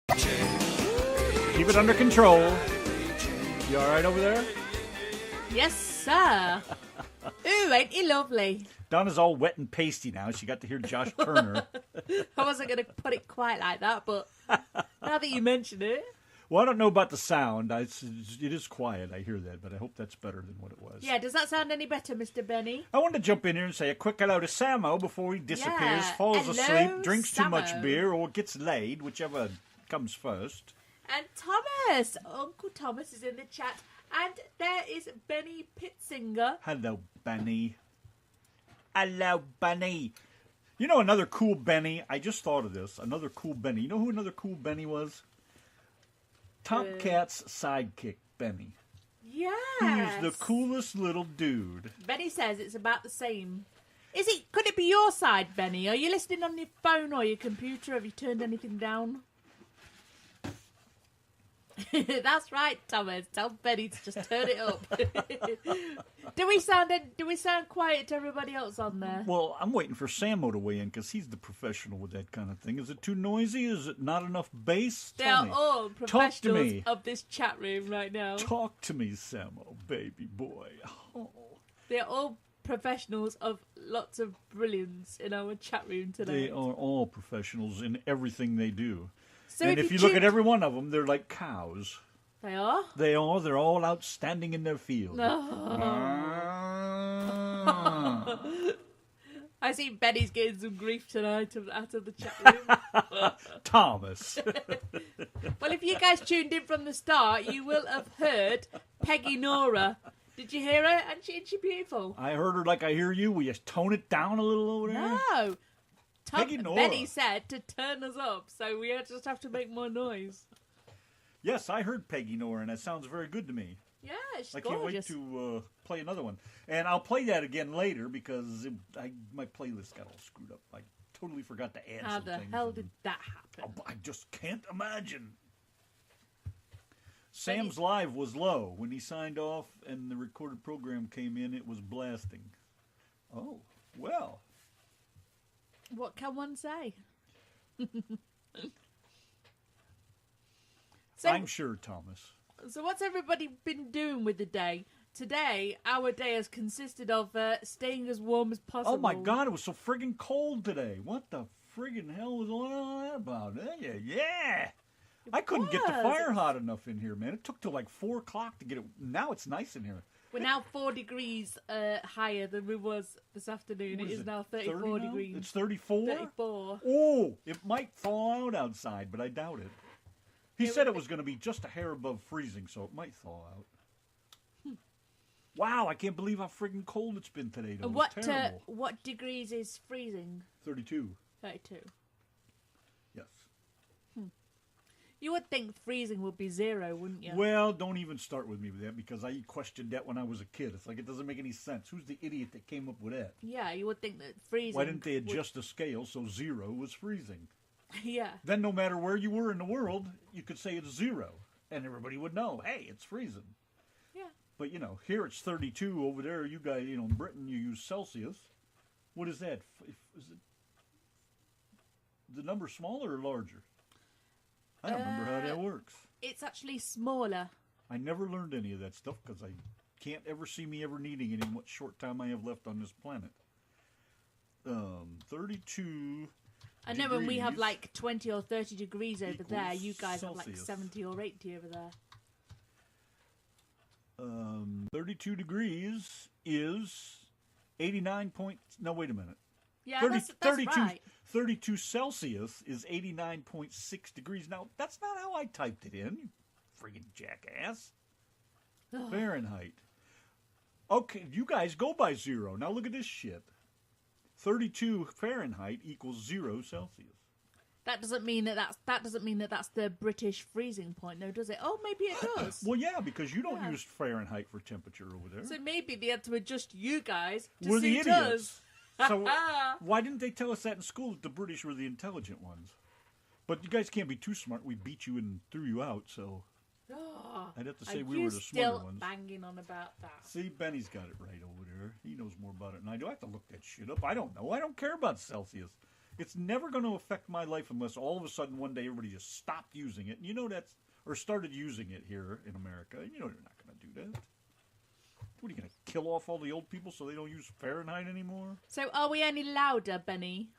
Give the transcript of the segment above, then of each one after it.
Keep it under control. You all right over there? Yes, sir. Ooh, ain't he lovely? Donna's all wet and pasty now. She got to hear Josh Turner. I wasn't going to put it quite like that, but now that you mention it. Well, I don't know about the sound. It is quiet. I hear that, but I hope that's better than what it was. Yeah, does that sound any better, Mr. Benny? I wanted to jump in here and say a quick hello to Samo before he disappears, Yeah. falls Hello, asleep, drinks too much Samo. beer, or gets laid, whichever comes first. And Thomas, Uncle Thomas is in the chat. And there is Benny Pitzinger. Hello, Benny. Hello, Benny. You know another cool Benny? I just thought of this. Another cool Benny. You know who another cool Benny was? Tom Cat's sidekick, Benny. Yes. He's the coolest little dude. Benny says it's about the same. Could it be your side, Benny? Are you listening on your phone or your computer? Have you turned anything down? That's right, Thomas. Tell Benny to just turn it up. Do we sound quiet to everybody else on there? Well, I'm waiting for Samo to weigh in because he's the professional with that kind of thing. Is it too noisy? Is it not enough bass? They are all professionals me. of this chat room right now. Talk to me, Samo, baby boy. Oh. They're all professionals of lots of brilliance in our chat room today. They are all professionals in everything they do. So and if you look at every one of them, they're like cows. They are? They are. They're all outstanding in their field. I see Benny's getting some grief tonight out of the chat room. Thomas. Well, if you guys tuned in from the start, you will have heard Peggy Nora. Did you hear her? And she beautiful? I heard her like I hear you. Will you tone it down a little over there? No. Peggy Nora. Benny said to turn us up, so we just have to make more noise. Yes, I heard Peggy Nora, and that sounds very good to me. Yeah, she's I gorgeous. can't wait to play another one. And I'll play that again later because my playlist got all screwed up. I totally forgot to add How some the things. hell did that happen? I just can't imagine. Sam's live was low. When he signed off and the recorded program came in, it was blasting. Oh, well. What can one say? I'm sure, Thomas. So what's everybody been doing with the day? Today, our day has consisted of staying as warm as possible. Oh, my God, it was so friggin' cold today. What the friggin' hell was all that about? Yeah. I couldn't get the fire hot enough in here, man. It took till like 4 o'clock to get it. Now it's nice in here. We're now 4 degrees higher than we was this afternoon. It is now 34 degrees. It's 34? 34. Oh, it might thaw out outside, but I doubt it. He said it was going to be just a hair above freezing, so it might thaw out. Wow, I can't believe how friggin' cold it's been today, though. It's terrible. What degrees is freezing? 32. 32. Yes. You would think freezing would be 0, wouldn't you? Well, don't even start with me with that, because I questioned that when I was a kid. It's like, it doesn't make any sense. Who's the idiot that came up with that? Yeah, you would think that freezing... Why didn't they adjust the scale so 0 was freezing? Yeah. Then no matter where you were in the world, you could say it's 0, and everybody would know, hey, it's freezing. Yeah. But, here it's 32. Over there, you guys, in Britain, you use Celsius. What is that? Is it the number smaller or larger? I don't remember how that works. It's actually smaller. I never learned any of that stuff because I can't ever see me ever needing it in what short time I have left on this planet. 32 I know when we have degrees like 20 or 30 degrees over there, you guys have like Celsius. 70 or 80 over there. 32 degrees is 89 point... No, wait a minute. Yeah, 30, that's 32, right. 32 Celsius is 89.6 degrees. Now, that's not how I typed it in, you friggin' jackass. Fahrenheit. Okay, you guys go by 0. Now look at this shit. 32 Fahrenheit equals 0 Celsius. That doesn't mean that's the British freezing point, though, does it? Oh, maybe it does. Well, yeah, because you don't use Fahrenheit for temperature over there. So maybe they had to adjust you guys to We're the suit idiots. us. So why didn't they tell us that in school that the British were the intelligent ones? But you guys can't be too smart. We beat you and threw you out, so I'd have to say we were the smarter ones. Still banging on about that. See, Benny's got it right over there. He knows more about it than I do. I have to look that shit up. I don't know. I don't care about Celsius. It's never going to affect my life unless all of a sudden one day everybody just stopped using it. And you know or started using it here in America. You know they're not going to do that. What, are you going to kill off all the old people so they don't use Fahrenheit anymore? So are we any louder, Benny?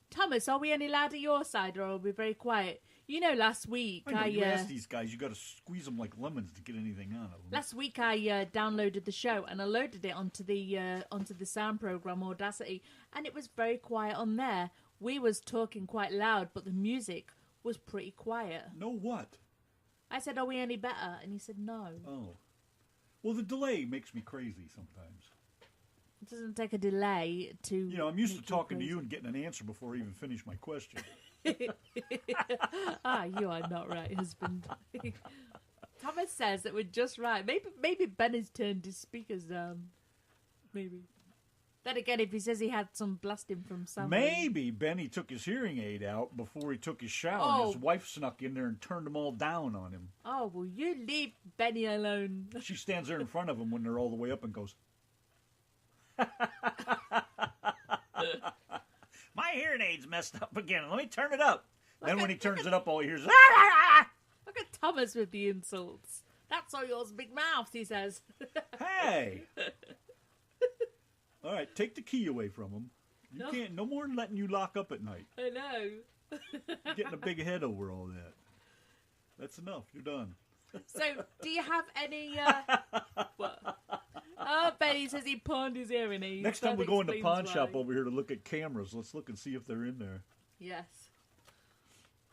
Thomas, are we any louder your side, or are we very quiet? You know, last week I know, you ask these guys, you got to squeeze them like lemons to get anything out of them. Last week I downloaded the show and I loaded it onto the sound program Audacity, and it was very quiet on there. We was talking quite loud, but the music was pretty quiet. No what? I said, "Are we any better?" And he said, "No." Oh, well, the delay makes me crazy sometimes. It doesn't take a delay to. You know, I'm used to talking to you and getting an answer before I even finish my question. You are not right, husband. Thomas says that we're just right. Maybe Ben has turned his speakers down. Maybe. Then again, if he says he had some blasting from somewhere. Maybe Benny took his hearing aid out before he took his shower, and his wife snuck in there and turned them all down on him. Oh, well, you leave Benny alone. She stands there in front of him when they're all the way up and goes, "My hearing aid's messed up again. Let me turn it up." Then when he turns it up, all he hears is, Look at Thomas with the insults. "That's all yours big mouth," he says. "Hey." All right, take the key away from him. You can't. No more letting you lock up at night. I know. You're getting a big head over all that. That's enough. You're done. So, do you have any... what? Oh, Benny says he pawned his hearing aids. Next time we go in the pawn shop over here to look at cameras, let's look and see if they're in there. Yes.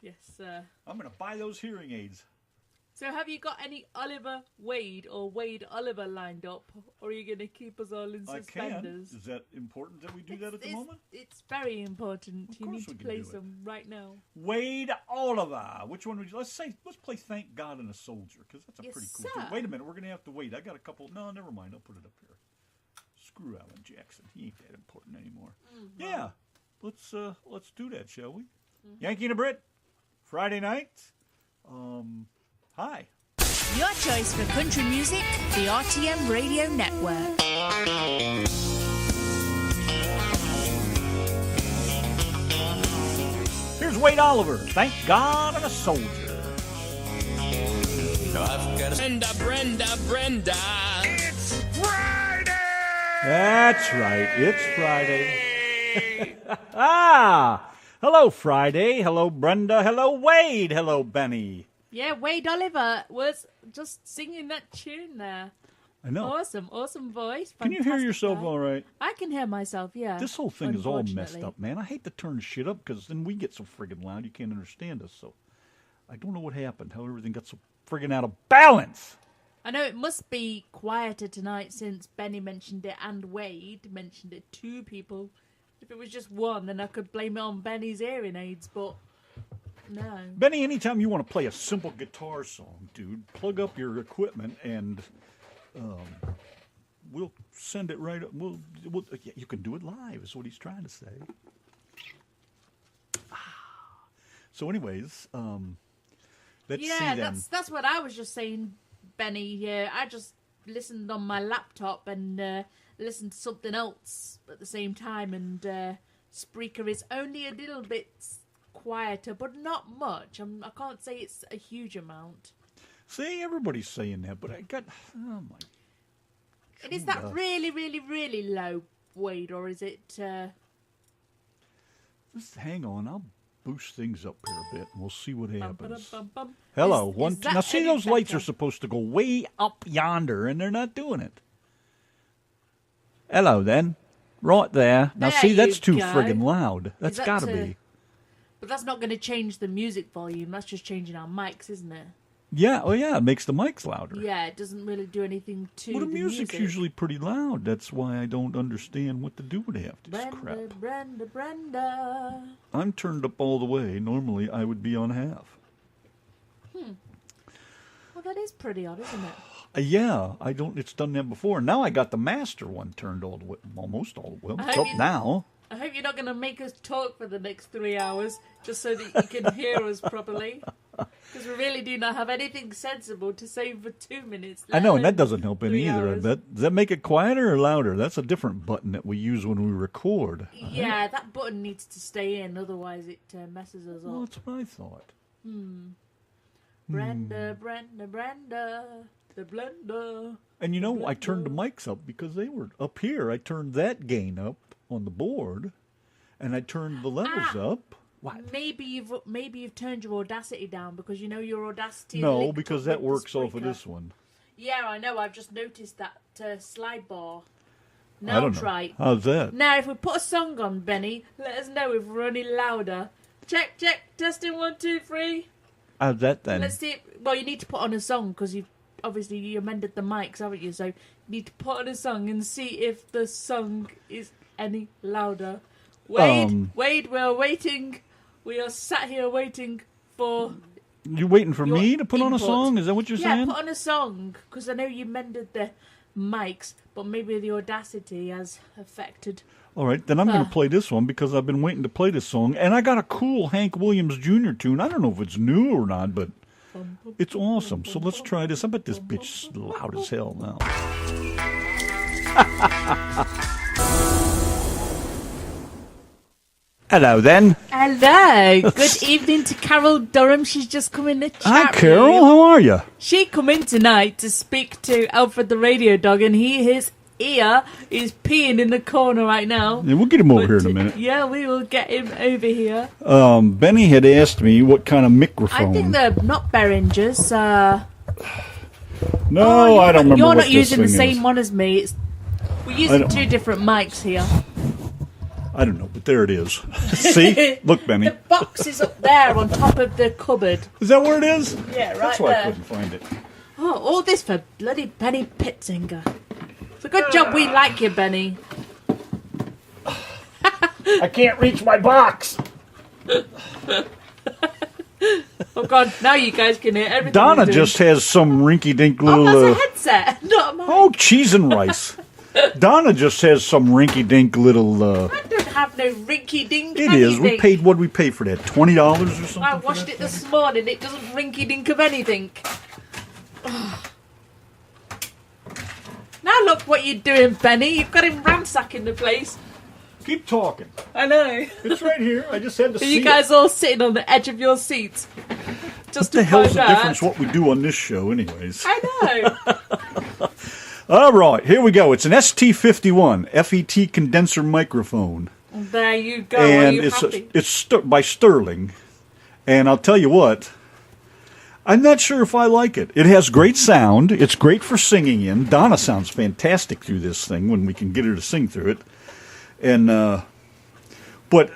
Yes, sir. I'm going to buy those hearing aids. So have you got any Oliver Wade or Wade Oliver lined up? Or are you going to keep us all in suspenders? I can. Is that important that we do that at the moment? It's very important. Of You course need to we can play do it. some right now. Wade Oliver. Which one would you... Let's play Thank God and a Soldier, because that's a Yes, pretty cool sir. thing. Wait a minute, we're going to have to wait. I got a couple... No, never mind. I'll put it up here. Screw Alan Jackson. He ain't that important anymore. Mm-hmm. Yeah. Let's do that, shall we? Mm-hmm. Yanky and a Brit. Friday night. Hi. Your choice for country music, the RTM Radio Network. Here's Wade Oliver. Thank God I'm a soldier. Brenda. It's Friday! That's right. It's Friday. Hello, Friday. Hello, Brenda. Hello, Wade. Hello, Benny. Yeah, Wade Oliver was just singing that tune there. I know. Awesome voice. Can you hear Fantastic yourself guy. all right? I can hear myself, yeah. This whole thing is all messed unfortunately. up, man. I hate to turn shit up because then we get so friggin' loud you can't understand us. So I don't know what happened, how everything got so friggin' out of balance. I know it must be quieter tonight since Benny mentioned it and Wade mentioned it. Two people. If it was just one, then I could blame it on Benny's hearing aids, but no. Benny, anytime you want to play a simple guitar song, dude, plug up your equipment and we'll send it right up. Yeah, you can do it live, is what he's trying to say. So anyways, let's see then. That's what I was just saying, Benny. Yeah, I just listened on my laptop and listened to something else at the same time, and Spreaker is only a little bit quieter, but not much. I can't say it's a huge amount. See, everybody's saying that, but I got... Oh, my... And is that really, really, really low, Wade, or is it... Just hang on, I'll boost things up here a bit, and we'll see what happens. Bum. Hello. Is that Now, see, any those lights better? are supposed to go way up yonder, and they're not doing it. Hello, then. Right there. Now, There see, that's you too go. friggin' loud. That's that got to to- be. But that's not going to change the music volume. That's just changing our mics, isn't it? Yeah, oh yeah, it makes the mics louder. Yeah, it doesn't really do anything to Well, the the music's music. usually pretty loud. That's why I don't understand what to do with half this crap. Brenda. I'm turned up all the way. Normally, I would be on half. Well, that is pretty odd, isn't it? Yeah, I don't. It's done that before. Now I got the master one turned all the way, almost all the way. It's hope up you- now. I hope you're not going to make us talk for the next 3 hours just so that you can hear us properly. Because we really do not have anything sensible to say for 2 minutes. I know, and that doesn't help any 3 either. hours. Does that make it quieter or louder? That's a different button that we use when we record. Yeah, that button needs to stay in, otherwise it messes us Well, up. that's what I thought. Brenda, the blender. And you know, I turned the mics up because they were up here. I turned that gain up on the board, and I turned the levels up. What? Maybe you've turned your Audacity down because you know your Audacity. No, linked because up that with the works off of speaker. this one. Yeah, I know. I've just noticed that slide bar. I Now don't know. try. How's that? Now, if we put a song on, Benny, let us know if we're any louder. Check, testing 1, 2, 3. How's that then? Let's see. Well, you need to put on a song because you amended the mics, haven't you? So you need to put on a song and see if the song is any louder. Wade, we're waiting. We are sat here waiting for. You waiting for your me to put on a input. song? Is that what you're Yeah, saying? put on a song because I know you mended the mics, but maybe the Audacity has affected. All right, then I'm going to play this one because I've been waiting to play this song, and I got a cool Hank Williams Jr. tune. I don't know if it's new or not, but it's awesome. So let's try this. I bet this bitch is loud as hell now. Hello, then. Hello, good evening to Carol Durham. She's just come in the chat Hi, Carol. room. How are you? She come in tonight to speak to Alfred the radio dog, and his ear is peeing in the corner right now. Yeah, we'll get him over here in a minute. Yeah, we will get him over here. Benny had asked me what kind of microphone. I think they're not Behringers. No, I don't remember You're what not this using the thing same is. one as me. We're using 2 different mics here. I don't know, but there it is. See? Look, Benny. The box is up there on top of the cupboard. Is that where it is? Yeah, right That's why there. I couldn't find it. Oh, all this for bloody Benny Pitzinger. It's a good job we like you, Benny. I can't reach my box. Oh, God, now you guys can hear everything. Donna we're doing. just has some rinky-dink little... Oh, that's a headset, not mine. oh, cheese and rice. Donna just has some rinky-dink little... I don't have no rinky-dink It is. We paid... What did we pay for that? $20 or something? I washed it this morning. It doesn't rinky-dink of anything. Now look what you're doing, Benny. You've got him ransacking the place. Keep talking. I know. It's right here. I just had to see You guys all sitting on the edge of your seats. Just What the to hell's find the out. difference what we do on this show anyways? I know. All right, here we go. It's an ST51 FET condenser microphone. There you go. Are And you it's happy? by Sterling. And I'll tell you what, I'm not sure if I like it. It has great sound. It's great for singing in. Donna sounds fantastic through this thing when we can get her to sing through it. And but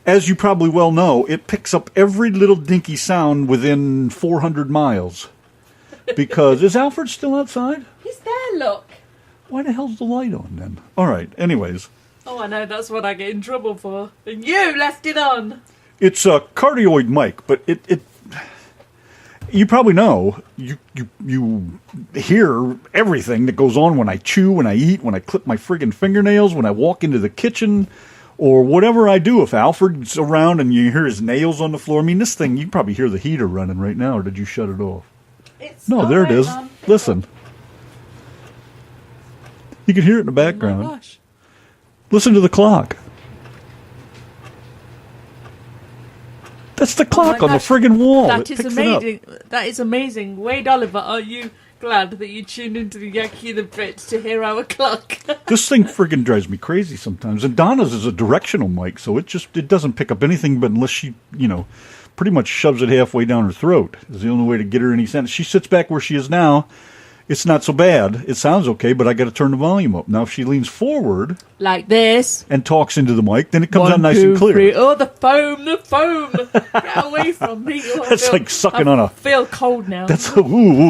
as you probably well know, it picks up every little dinky sound within 400 miles. Because is Alfred still outside? He's there, look. Why the hell's the light on then? All right. Anyways, Oh, I know. That's what I get in trouble for. And you left it on. it's a cardioid mic, but it you probably know you hear everything that goes on when I chew, when I eat, when I clip my friggin' fingernails, when I walk into the kitchen, or whatever I do. If Alfred's around and you hear his nails on the floor, I mean, this thing, you probably hear the heater running right now, or did you shut it off? It's No, there it alright, is. Mum. Listen. You can hear it in the Oh my background. gosh. Listen to the clock. That's the clock on the gosh. friggin' wall. That It is picks it up. amazing. That is amazing. Wade Oliver, are you glad that you tuned into the Yankee the Brit to hear our clock? This thing friggin' drives me crazy sometimes. And Donna's is a directional mic, so it doesn't pick up anything but unless she, pretty much shoves it halfway down her throat. Is the only way to get her any sense. She sits back where she is now. It's not so bad. It sounds okay, but I got to turn the volume up. Now, if she leans forward Like this. and talks into the mic, then it comes out 1, nice 2, and clear. 3. Oh, the foam. Get away from me. Oh, That's like sucking on a... I feel cold now. That's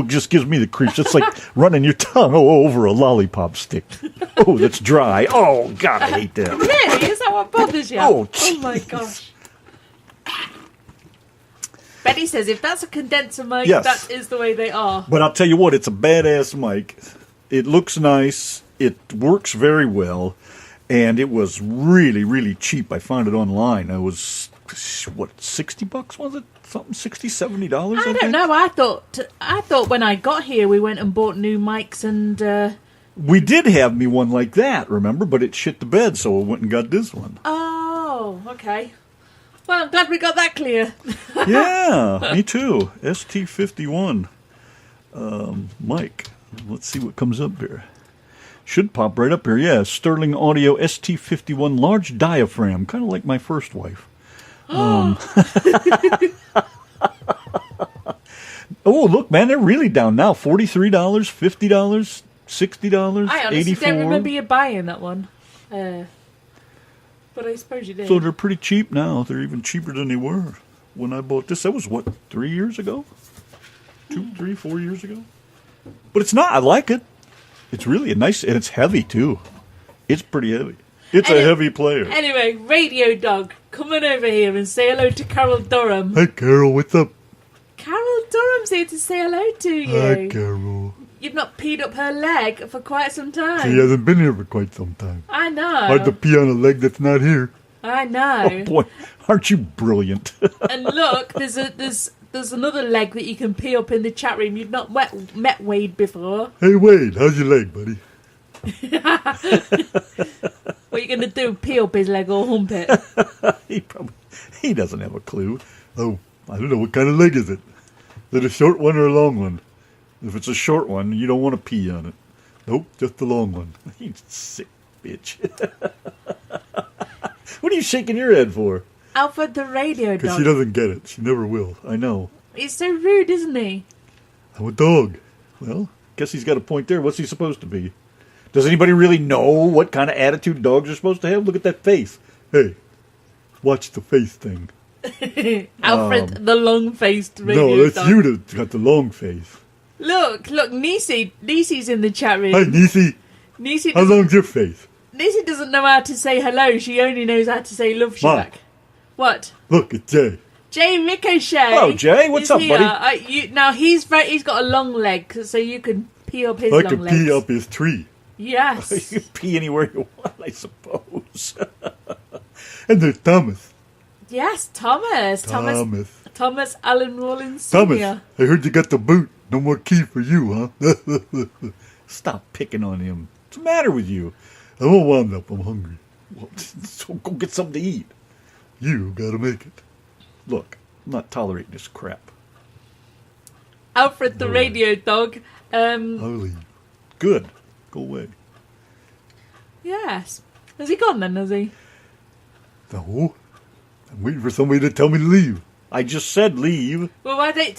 just gives me the creeps. It's like running your tongue over a lollipop stick. Oh, that's dry. Oh, God, I hate that. Really? Is that what bothers you? Oh, my jeez. gosh. Betty says if that's a condenser mic, Yes. that is the way they are. But I'll tell you what, it's a badass mic. It looks nice. It works very well. And it was really, really cheap. I found it online. what, $60 was it? Something $60, $70? I don't know. I thought when I got here we went and bought new mics and. We did have me one like that, remember? But it shit the bed, so I went and got this one. Oh, okay. Well, I'm glad we got that clear. Yeah, me too. ST51 mic. Let's see what comes up here. Should pop right up here. Yeah, Sterling Audio ST51 large diaphragm, kind of like my first wife. Oh, look, man, they're really down now. $43, $50, $60, I honestly $84. don't remember you buying that one. But I suppose you did. So they're pretty cheap now. They're even cheaper than they were when I bought this. That was, what, 3 years ago? 2, 3, 4 years ago? But it's not. I like it. It's really a nice, and it's heavy, too. It's pretty heavy. It's a heavy player. Anyway, Radio Dog, come on over here and say hello to Carol Durham. Hi, Carol. What's up? Carol Durham's here to say hello to you. Hi, Carol. You've not peed up her leg for quite some time. She hasn't been here for quite some time. I know. Hard to pee on a leg that's not here. I know. Oh, boy. Aren't you brilliant? And look, there's another leg that you can pee up in the chat room. You've not met Wade before. Hey, Wade. How's your leg, buddy? What are you going to do? Pee up his leg or hump it? He doesn't have a clue. Oh, I don't know. What kind of leg is it? Is it a short one or a long one? If it's a short one, you don't want to pee on it. Nope, just the long one. You sick bitch. What are you shaking your head for? Alfred the Radio Dog. Because she doesn't get it. She never will. I know. He's so rude, isn't he? I'm a dog. Well, guess he's got a point there. What's he supposed to be? Does anybody really know what kind of attitude dogs are supposed to have? Look at that face. Hey, watch the face thing. Alfred the long-faced radio dog. No, that's you that's got the long face. Look, Niecy's in the chat room. Hi, Niecy. Niecy How long's your face? Niecy doesn't know how to say hello. She only knows how to say love you Mom. back. What? Look, it's Jay. Jay Ricochet. Hello, Jay. What's up, here. buddy? Now he's got a long leg, so you can pee up his I long can legs. pee up his tree. Yes. You can pee anywhere you want, I suppose. And there's Thomas. Yes, Thomas. Thomas Allen Rollins Sr. Thomas, I heard you got the boot. No more key for you, huh? Stop picking on him. What's the matter with you? I'm all wound up. I'm hungry. Well, so go get something to eat. You gotta make it. Look, I'm not tolerating this crap. Alfred the Radio Dog. I'll leave. Good. Go away. Yes. Has he gone then, has he? No. I'm waiting for somebody to tell me to leave. I just said leave. Well, why I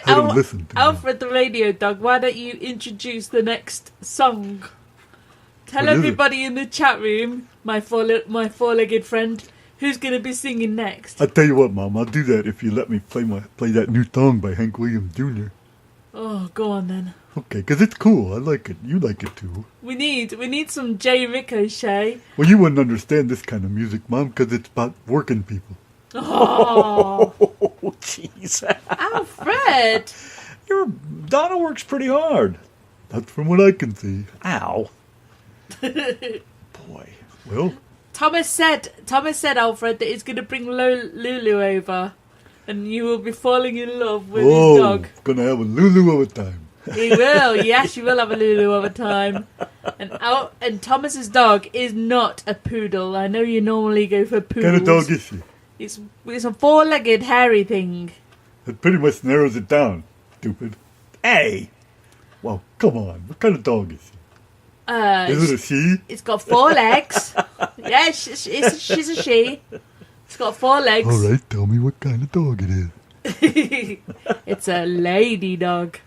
don't listen to Alfred the Radio Dog, why don't you introduce the next song? Tell everybody in the chat room, my four-legged friend, who's going to be singing next. I'll tell you what, Mom. I'll do that if you let me play that new song by Hank Williams Jr. Oh, go on then. Okay, because it's cool. I like it. You like it too. We need some Jay Ricochet. Well, you wouldn't understand this kind of music, Mom, because it's about working people. Oh, jeez. Alfred! Your Donna works pretty hard. That's from what I can see. Ow. Boy. Well. Thomas said, Alfred, that he's going to bring Lulu over, and you will be falling in love with his dog. Gonna have a Lulu over time. He will. Yes, you will have a Lulu over time. And Thomas's dog is not a poodle. I know you normally go for poodles. What kind of dog is she? It's a four-legged hairy thing. That pretty much narrows it down, stupid. Hey! Well, come on. What kind of dog is she? Is it a she? It's got 4 legs. Yeah, she's a she. It's got 4 legs. All right, tell me what kind of dog it is. It's a lady dog.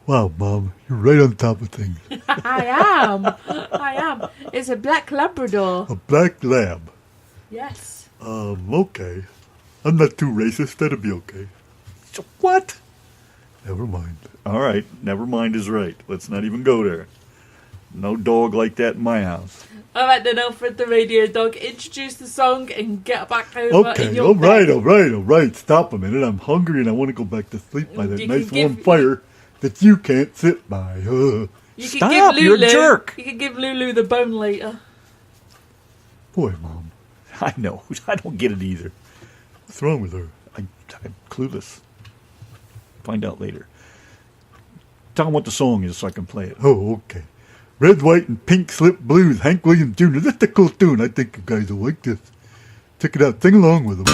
Wow, Mom, you're right on top of things. I am. It's a black Labrador. A black lab. Yes. Okay. I'm not too racist. That'll be okay. What? Never mind. All right, never mind is right. Let's not even go there. No dog like that in my house. All right then, Alfred the Radio Dog, introduce the song and get back over in your all bed. right. Stop a minute. I'm hungry and I want to go back to sleep by that You nice can warm fire that you can't sit by. Stop, you're a jerk. You can give Lulu the bone later. Boy, Mom. I know. I don't get it either. What's wrong with her? I'm clueless. Find out later. Tell him what the song is so I can play it. Oh, okay. Red, White, and Pink Slip Blues, Hank Williams Jr. That's a cool tune. I think you guys will like this. Check it out. Sing along with them.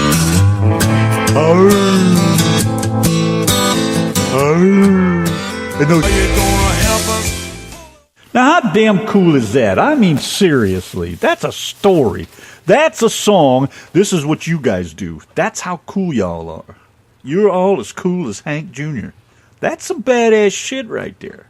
Now, how damn cool is that? I mean, seriously. That's a story. That's a song. This is what you guys do. That's how cool y'all are. You're all as cool as Hank Jr. That's some badass shit right there.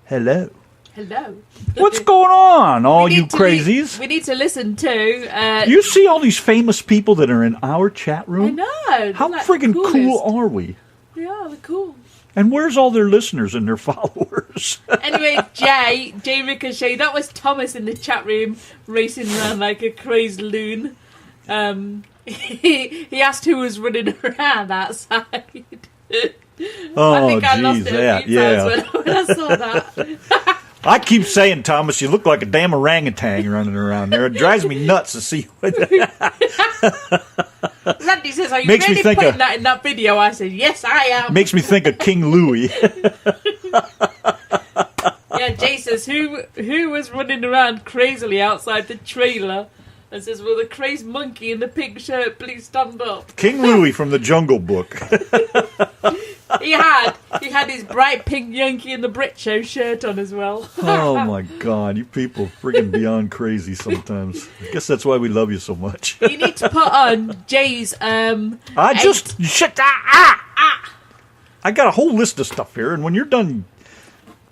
Hello. Hello. What's going on, all you crazies? We need to listen to... you see all these famous people that are in our chat room? I know. How friggin' cool are we? Yeah, they're cool. And where's all their listeners and their followers? Anyway, Jay Ricochet, that was Thomas in the chat room racing around like a crazy loon. He asked who was running around outside. Oh, I think I lost geez, it a few times when I saw that. I keep saying, Thomas, you look like a damn orangutan running around there. It drives me nuts to see what... Randy says, are you really putting that in that video? I said, yes, I am. Makes me think of King Louis. Yeah, Jay says, who was running around crazily outside the trailer? And says, will the crazed monkey in the pink shirt please stand up? King Louis from the Jungle Book. He had his bright pink Yanki and the Brit show shirt on as well. Oh my God, you people are friggin' beyond crazy sometimes. I guess that's why we love you so much. You need to put on Jay's I got a whole list of stuff here, and when you're done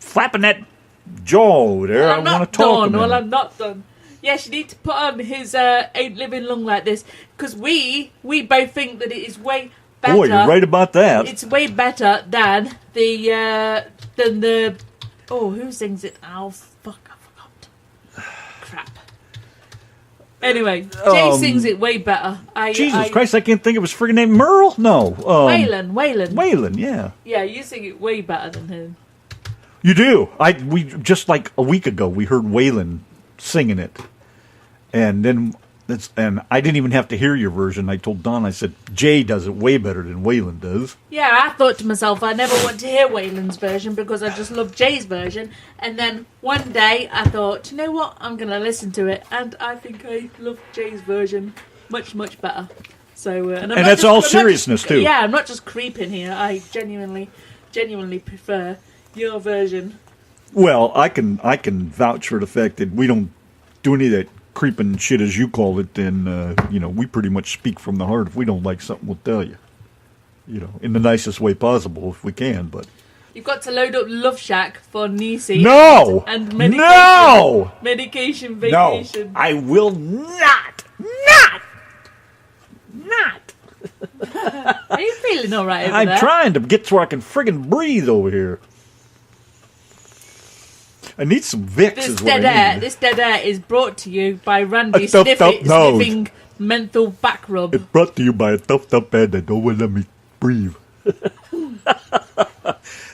flapping that jaw over there, I want to talk. Well, I'm not done. Yes, you need to put on his Ain't Living Long Like This, because we both think that it is way better. Boy, you're right about that. It's way better than the who sings it? Oh fuck, I forgot. Crap. Anyway, Jay sings it way better. Jesus Christ, I can't think of his friggin' name. Merle? No. Waylon, yeah. Yeah, you sing it way better than him. You do. We just like a week ago we heard Waylon singing it. And I didn't even have to hear your version. I told Don, I said, Jay does it way better than Waylon does. Yeah, I thought to myself, I never want to hear Waylon's version because I just love Jay's version. And then one day I thought, you know what, I'm going to listen to it. And I think I love Jay's version much, much better. So, and that's all seriousness, too. Yeah, I'm not just creeping here. I genuinely prefer your version. Well, I can vouch for the fact that we don't do any of that creeping shit, as you call it, and we pretty much speak from the heart. If we don't like something, we'll tell you. In the nicest way possible, if we can. But you've got to load up Love Shack for Nisi. No, and medication. No, medication vacation. No, I will not. Are you feeling all right over I'm there? trying to get to where I can friggin' breathe over here. I need some Vicks. This dead air is brought to you by Randy stuffed up nose. sniffing menthol back rub. It's brought to you by a stuffed up head that don't want to let me breathe.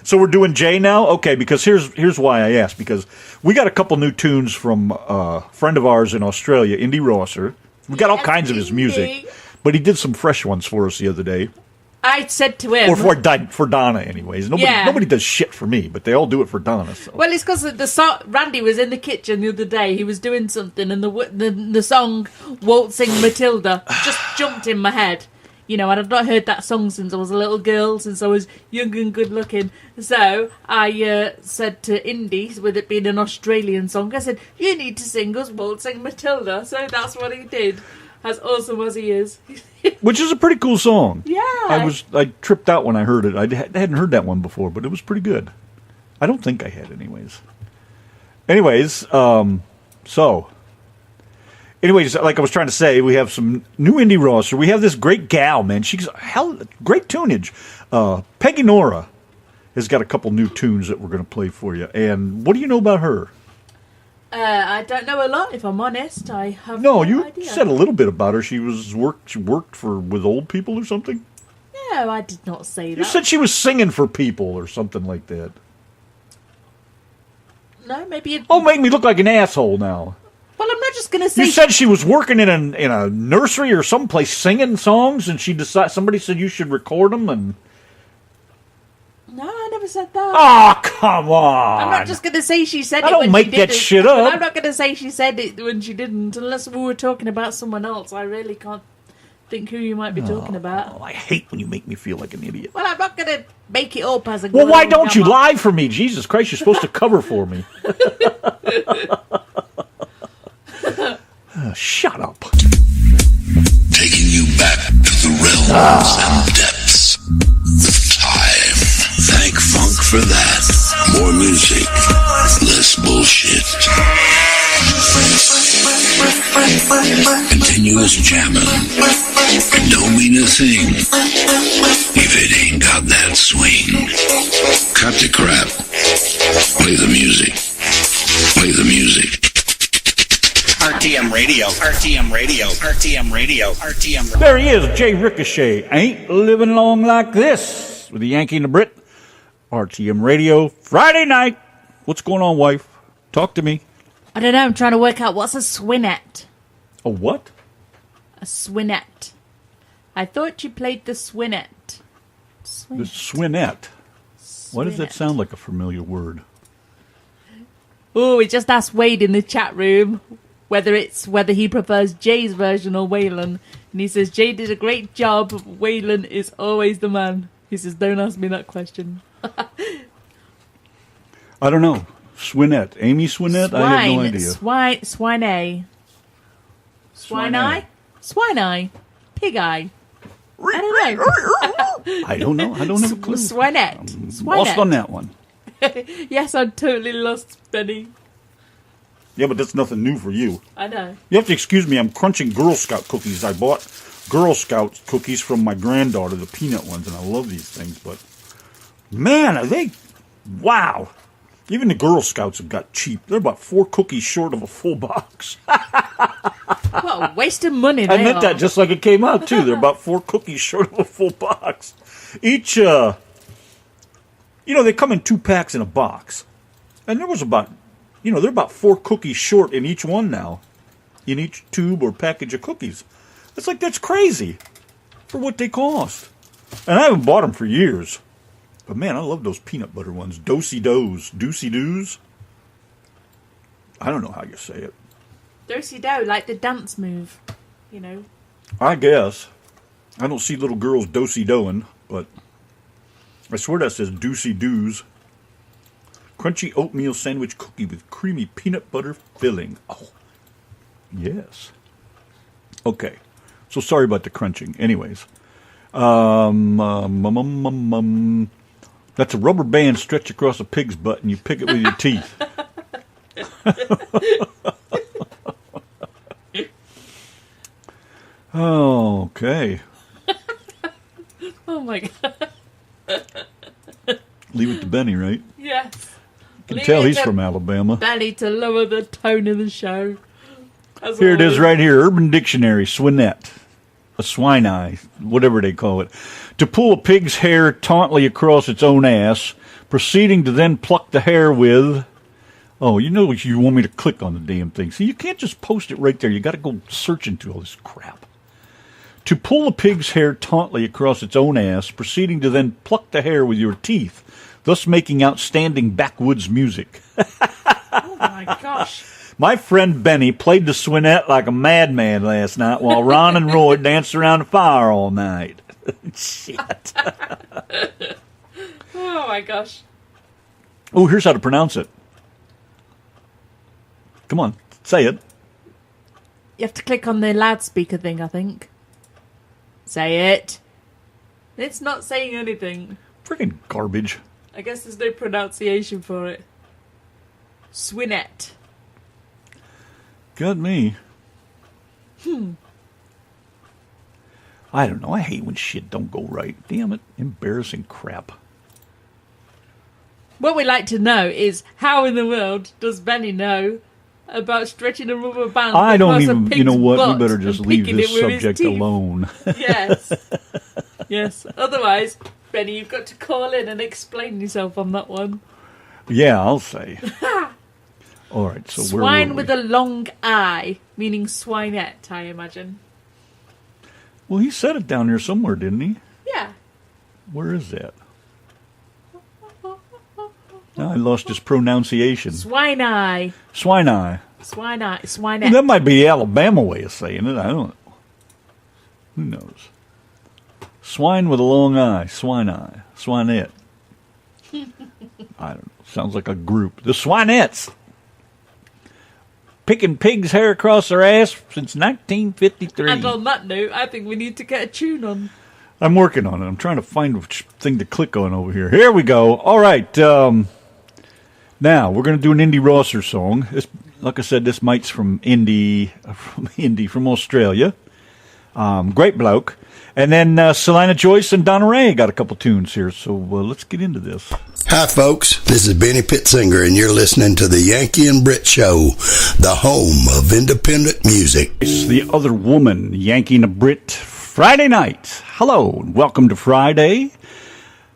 So we're doing Jay now? Okay, because here's why I asked. Because we got a couple new tunes from a friend of ours in Australia, Indy Rosser. We got all kinds of his music. But he did some fresh ones for us the other day. I said to him... Or for Donna, anyways. Nobody does shit for me, but they all do it for Donna. So. Well, it's because Randy was in the kitchen the other day. He was doing something, and the song Waltzing Matilda just jumped in my head. And I've not heard that song since I was a little girl, since I was young and good-looking. So I said to Indy, with it being an Australian song, I said, you need to sing us Waltzing Matilda. So that's what he did. As awesome as he is. Which is a pretty cool song. Yeah. I tripped out when I heard it. I hadn't heard that one before, but it was pretty good. I don't think I had anyways. Anyways, like I was trying to say, we have some new indie roster. We have this great gal, man. She's great tunage. Peggy Nora has got a couple new tunes that we're going to play for you. And what do you know about her? I don't know a lot, if I'm honest. I have no idea. You said a little bit about her. She worked with old people or something? No, I did not say that. You said she was singing for people or something like that. No, maybe... Oh, make me look like an asshole now. Well, I'm not just going to say... You said she was working in a nursery or someplace singing songs, and somebody said you should record them, and... No, I never said that. Oh, come on. I'm not just going to say she said I it don't when make she didn't. that shit up. But I'm not going to say she said it when she didn't, unless we were talking about someone else. I really can't think who you might be talking about. Oh, I hate when you make me feel like an idiot. Well, I'm not going to make it up as a... Well, why don't you lie for me? Jesus Christ, you're supposed to cover for me. Shut up. Taking you back to the realms and depths of time. Thank funk for that. More music, less bullshit. Continuous jamming. It don't mean a thing if it ain't got that swing. Cut the crap. Play the music. Play the music. RTM Radio, RTM Radio, RTM Radio, RTM Radio. There he is, Jay Ricochet. Ain't living long like this. With the Yankee and the Brit. RTM Radio, Friday night. What's going on, wife? Talk to me. I don't know, I'm trying to work out what's a swinette. A what? A swinette. I thought you played the swinette. The swinette. Why does that sound like a familiar word? Oh, we just asked Wade in the chat room whether he prefers Jay's version or Waylon. And he says, Jay did a great job. Waylon is always the man. He says, don't ask me that question. I don't know. Swinette. Amy Swinette? I have no idea. Swine-eye? Swine-eye? Pig-eye? I don't know. I don't know. I don't have a clue. Swinette. Lost on that one. Yes, I'm totally lost, Benny. Yeah, but that's nothing new for you. I know. You have to excuse me. I'm crunching Girl Scout cookies. I bought Girl Scout cookies from my granddaughter, the peanut ones, and I love these things. But, man, are they... Wow. Even the Girl Scouts have got cheap. They're about 4 cookies short of a full box. What a waste of money they I meant that just like it came out, too. They're about 4 cookies short of a full box. Each, you know, they come in 2 packs in a box. And there was about, you know, they're about 4 cookies short in each one now. In each tube or package of cookies. It's like, that's crazy for what they cost. And I haven't bought them for years. But, man, I love those peanut butter ones. Do-si-dos. Do-si-doos. I don't know how you say it. Do-si-do, like the dance move, you know. I guess. I don't see little girls do-si-doing, but I swear that says do-si-doos. Crunchy oatmeal sandwich cookie with creamy peanut butter filling. Oh, yes. Okay. So sorry about the crunching. Anyways. That's a rubber band stretched across a pig's butt and you pick it with your teeth. Oh, okay. Oh my god. Leave it to Benny, right? Yes. You can tell he's from Alabama. Benny to lower the tone of the show. Here it is right here. Urban Dictionary, swinette. A swine eye, whatever they call it. To pull a pig's hair tautly across its own ass, proceeding to then pluck the hair with... Oh, you know you want me to click on the damn thing. See, you can't just post it right there. You got to go search into all this crap. To pull a pig's hair tautly across its own ass, proceeding to then pluck the hair with your teeth, thus making outstanding backwoods music. Oh my gosh. My friend Benny played the swinette like a madman last night while Ron and Roy danced around the fire all night. Shit. Oh my gosh. Oh, here's how to pronounce it. Come on, say it. You have to click on the loudspeaker thing, I think. Say it. It's not saying anything. Freaking garbage. I guess there's no pronunciation for it. Swinette. Got me. I don't know. I hate when shit don't go right. Damn it. Embarrassing crap. What we'd like to know is how in the world does Benny know about stretching a rubber band? I don't even... across a You know pig's what? We butt better just and leave picking this it with his subject teeth? alone. Yes. Yes. Otherwise, Benny, you've got to call in and explain yourself on that one. Yeah, I'll say. All right, so Swine with a long eye, meaning swinette, I imagine. Well, he said it down there somewhere, didn't he? Yeah. Where is that? Now I lost his pronunciation. Swine eye. Swine eye. Swine eye. Well, Swinette. that might be the Alabama way of saying it. I don't know. Who knows? Swine with a long eye. Swine eye. Swinette. I don't know. Sounds like a group. The Swinettes. Picking pigs' hair across their ass since 1953. And on that note, I think we need to get a tune on. I'm working on it. I'm trying to find which thing to click on over here. Here we go. All right. Now, we're going to do an Indy Rosser song. This, like I said, this mite's from from Australia. Great bloke. And then Selena Joyce and Donna Ray got a couple tunes here. So let's get into this. Hi, folks. This is Benny Pittsinger, and you're listening to the Yanky and Brit Show, the home of independent music. It's the other woman, Yanky and Brit, Friday night. Hello, and welcome to Friday.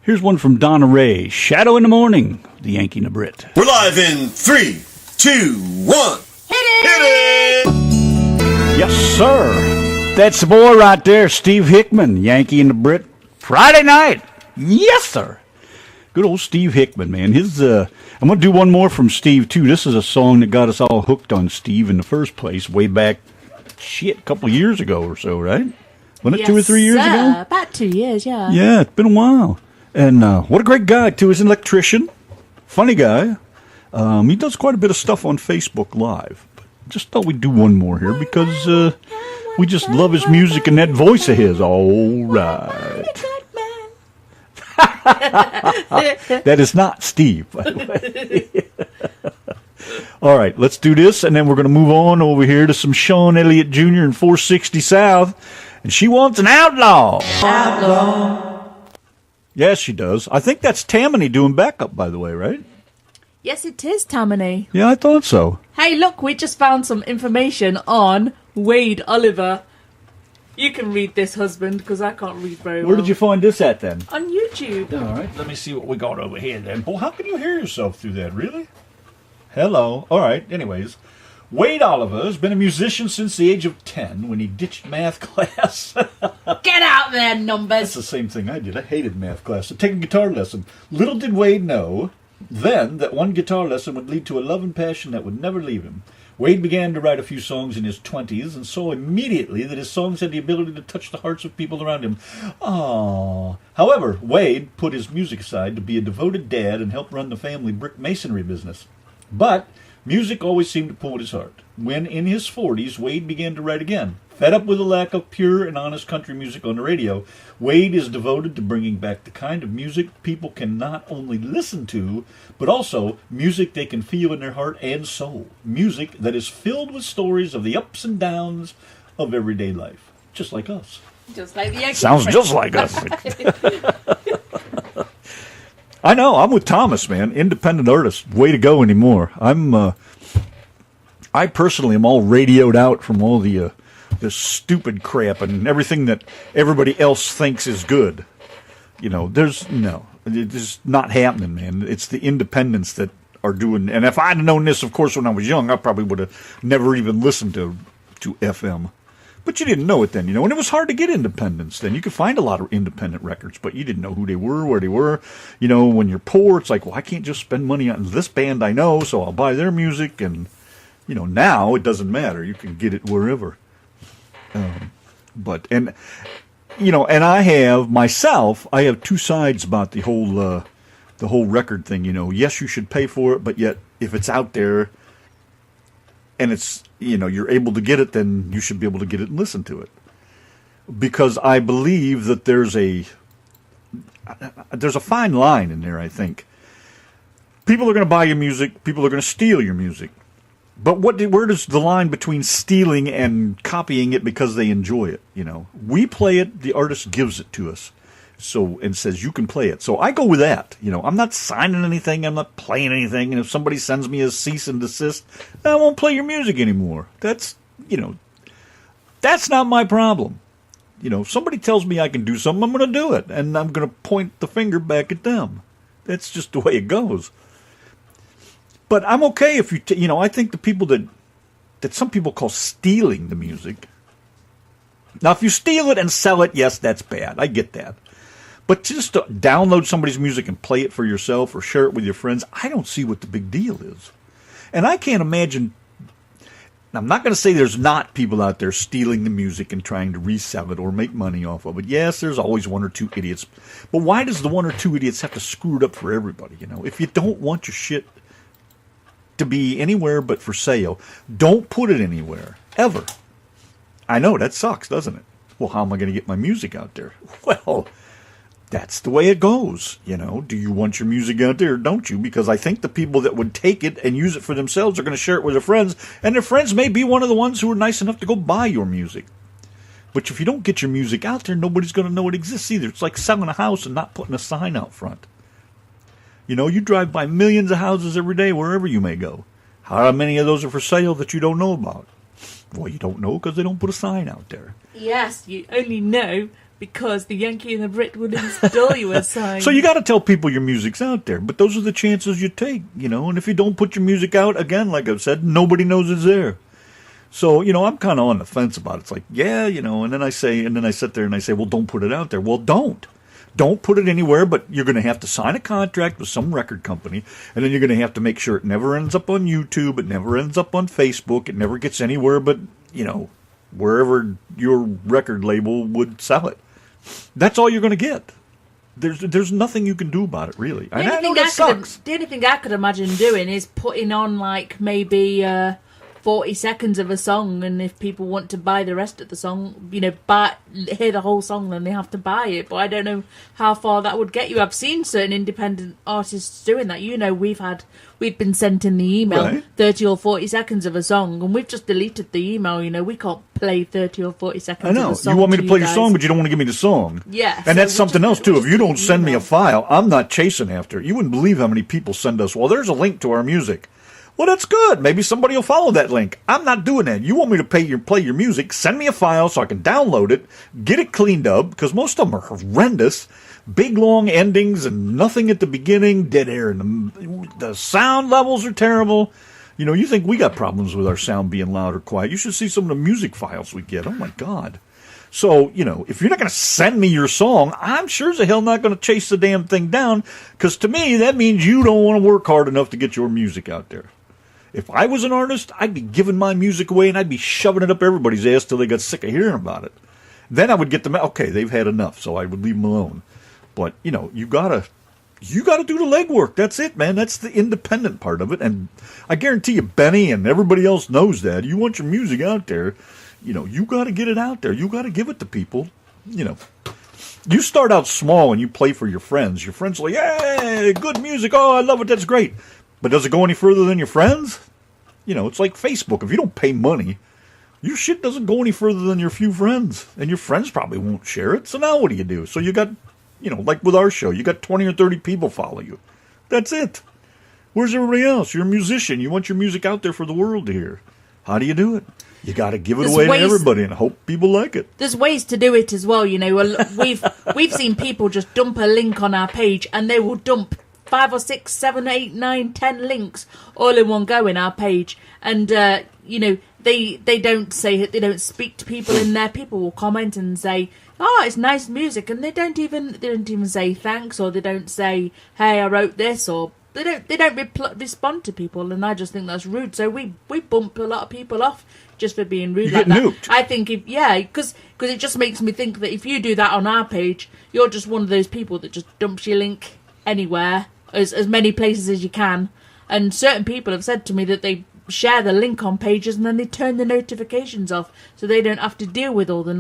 Here's one from Donna Ray, Shadow in the Morning, the Yankee and Brit. We're live in 3, 2, 1. Hit it! Yes, sir. That's the boy right there, Steve Hickman, Yankee and the Brit, Friday night. Yes, sir. Good old Steve Hickman, man. I'm going to do one more from Steve, too. This is a song that got us all hooked on Steve in the first place, way back, a couple of years ago or so, right? Wasn't it 2 or 3 years ago? About 2 years, yeah. Yeah, it's been a while. And what a great guy, too. He's an electrician. Funny guy. He does quite a bit of stuff on Facebook Live. But just thought we'd do one more here because we just love his music and that voice of his. All right. That is not Steve, by the way. All right, let's do this, and then we're going to move on over here to some Sean Elliott Jr. in 460 South. And she wants an outlaw. Outlaw. Yes, she does. I think that's Tammany doing backup, by the way, right? Yes, it is, Tammany. Yeah, I thought so. Hey, look, we just found some information on Wade Oliver. You can read this, husband, because I can't read very well. Where did you find this at, then? On YouTube. All right, let me see what we got over here, then. Boy, how can you hear yourself through that, really? Hello. All right, anyways. Wade Oliver has been a musician since the age of 10 when he ditched math class. Get out there, numbers. That's the same thing I did. I hated math class. So taking a guitar lesson. Little did Wade know then that one guitar lesson would lead to a love and passion that would never leave him. Wade began to write a few songs in his 20s and saw immediately that his songs had the ability to touch the hearts of people around him. Aww. However, Wade put his music aside to be a devoted dad and help run the family brick masonry business. But music always seemed to pull at his heart. When, in his 40s, Wade began to write again. Fed up with the lack of pure and honest country music on the radio, Wade is devoted to bringing back the kind of music people can not only listen to, but also music they can feel in their heart and soul. Music that is filled with stories of the ups and downs of everyday life. Just like us. Just like the Yankee. Sounds just like us. I know. I'm with Thomas, man. Independent artist. Way to go anymore. I personally am all radioed out from all the stupid crap and everything that everybody else thinks is good. You know, it's not happening, man. It's the independents that are doing. And if I'd known this, of course, when I was young, I probably would have never even listened to FM. But you didn't know it then, you know, and it was hard to get independents then. You could find a lot of independent records, but you didn't know who they were, where they were. You know, when you're poor, it's like, well, I can't just spend money on this band I know, so I'll buy their music. And, you know, now it doesn't matter. You can get it wherever. And I have two sides about the whole record thing, you know. Yes, you should pay for it, but yet if it's out there and it's, you know, you're able to get it, then you should be able to get it and listen to it. Because I believe that there's a fine line in there, I think. People are going to buy your music, people are going to steal your music. But where does the line between stealing and copying it because they enjoy it, you know? We play it, the artist gives it to us, and says you can play it. So I go with that, you know. I'm not signing anything, I'm not playing anything, and if somebody sends me a cease and desist, I won't play your music anymore. That's not my problem. You know, if somebody tells me I can do something, I'm going to do it, and I'm going to point the finger back at them. That's just the way it goes. But I'm okay if I think the people that some people call stealing the music. Now, if you steal it and sell it, yes, that's bad. I get that. But just to download somebody's music and play it for yourself or share it with your friends, I don't see what the big deal is. And I can't imagine. I'm not going to say there's not people out there stealing the music and trying to resell it or make money off of it. Yes, there's always one or two idiots. But why does the one or two idiots have to screw it up for everybody? If you don't want your shit to be anywhere but for sale, don't put it anywhere, ever. I know, that sucks, doesn't it? Well, how am I going to get my music out there? Well, that's the way it goes. Do you want your music out there or don't you? Because I think the people that would take it and use it for themselves are going to share it with their friends, and their friends may be one of the ones who are nice enough to go buy your music. But if you don't get your music out there, nobody's going to know it exists either. It's like selling a house and not putting a sign out front. You drive by millions of houses every day wherever you may go. How many of those are for sale that you don't know about? Well, you don't know because they don't put a sign out there. Yes, you only know because the Yankee and the Brit would install you a sign. So you got to tell people your music's out there, but those are the chances you take, and if you don't put your music out, again, like I've said, nobody knows it's there. So, I'm kind of on the fence about it. It's like, yeah, and then I sit there and I say, well, don't put it out there. Well, don't. Don't put it anywhere, but you're going to have to sign a contract with some record company, and then you're going to have to make sure it never ends up on YouTube, it never ends up on Facebook, it never gets anywhere but, wherever your record label would sell it. That's all you're going to get. There's nothing you can do about it, really. I know that sucks. The only thing I could imagine doing is putting on, maybe 40 seconds of a song, and if people want to buy the rest of the song, hear the whole song, then they have to buy it. But I don't know how far that would get you. I've seen certain independent artists doing that. We've been sent in the email 30 or 40 seconds of a song, and we've just deleted the email. We can't play 30 or 40 seconds of a song. You want me to play your song, but you don't want to give me the song. Yeah. And that's something else, too. If you don't send me a file, I'm not chasing after it. You wouldn't believe how many people send us, well, there's a link to our music. Well, that's good. Maybe somebody will follow that link. I'm not doing that. You want me to play your music, send me a file so I can download it, get it cleaned up, because most of them are horrendous. Big, long endings and nothing at the beginning, dead air, and the sound levels are terrible. You think we got problems with our sound being loud or quiet. You should see some of the music files we get. Oh, my God. So, if you're not going to send me your song, I'm sure as the hell not going to chase the damn thing down, because to me, that means you don't want to work hard enough to get your music out there. If I was an artist, I'd be giving my music away and I'd be shoving it up everybody's ass till they got sick of hearing about it. Then I would get them, okay, they've had enough, so I would leave them alone. But, you gotta do the legwork. That's it, man. That's the independent part of it. And I guarantee you, Benny and everybody else knows that. You want your music out there, you gotta get it out there. You gotta give it to people. You start out small and you play for your friends. Your friends are like, hey, good music. Oh, I love it. That's great. But does it go any further than your friends? It's like Facebook. If you don't pay money, your shit doesn't go any further than your few friends. And your friends probably won't share it. So now what do you do? So you got, like with our show, you got 20 or 30 people follow you. That's it. Where's everybody else? You're a musician. You want your music out there for the world to hear. How do you do it? You got to give it away to everybody and hope people like it. There's ways to do it as well. We've seen people just dump a link on our page, and they will dump 5 or 6, 7, 8, 9, 10 links all in one go in our page, and they don't speak to people in there. People will comment and say, "Oh, it's nice music," and they don't even say thanks, or they don't say, "Hey, I wrote this," or they don't respond to people, and I just think that's rude. So we bump a lot of people off just for being rude like that. Nuked. I think because it just makes me think that if you do that on our page, you're just one of those people that just dumps your link anywhere, as many places as you can. And certain people have said to me that they share the link on pages and then they turn the notifications off so they don't have to deal with all the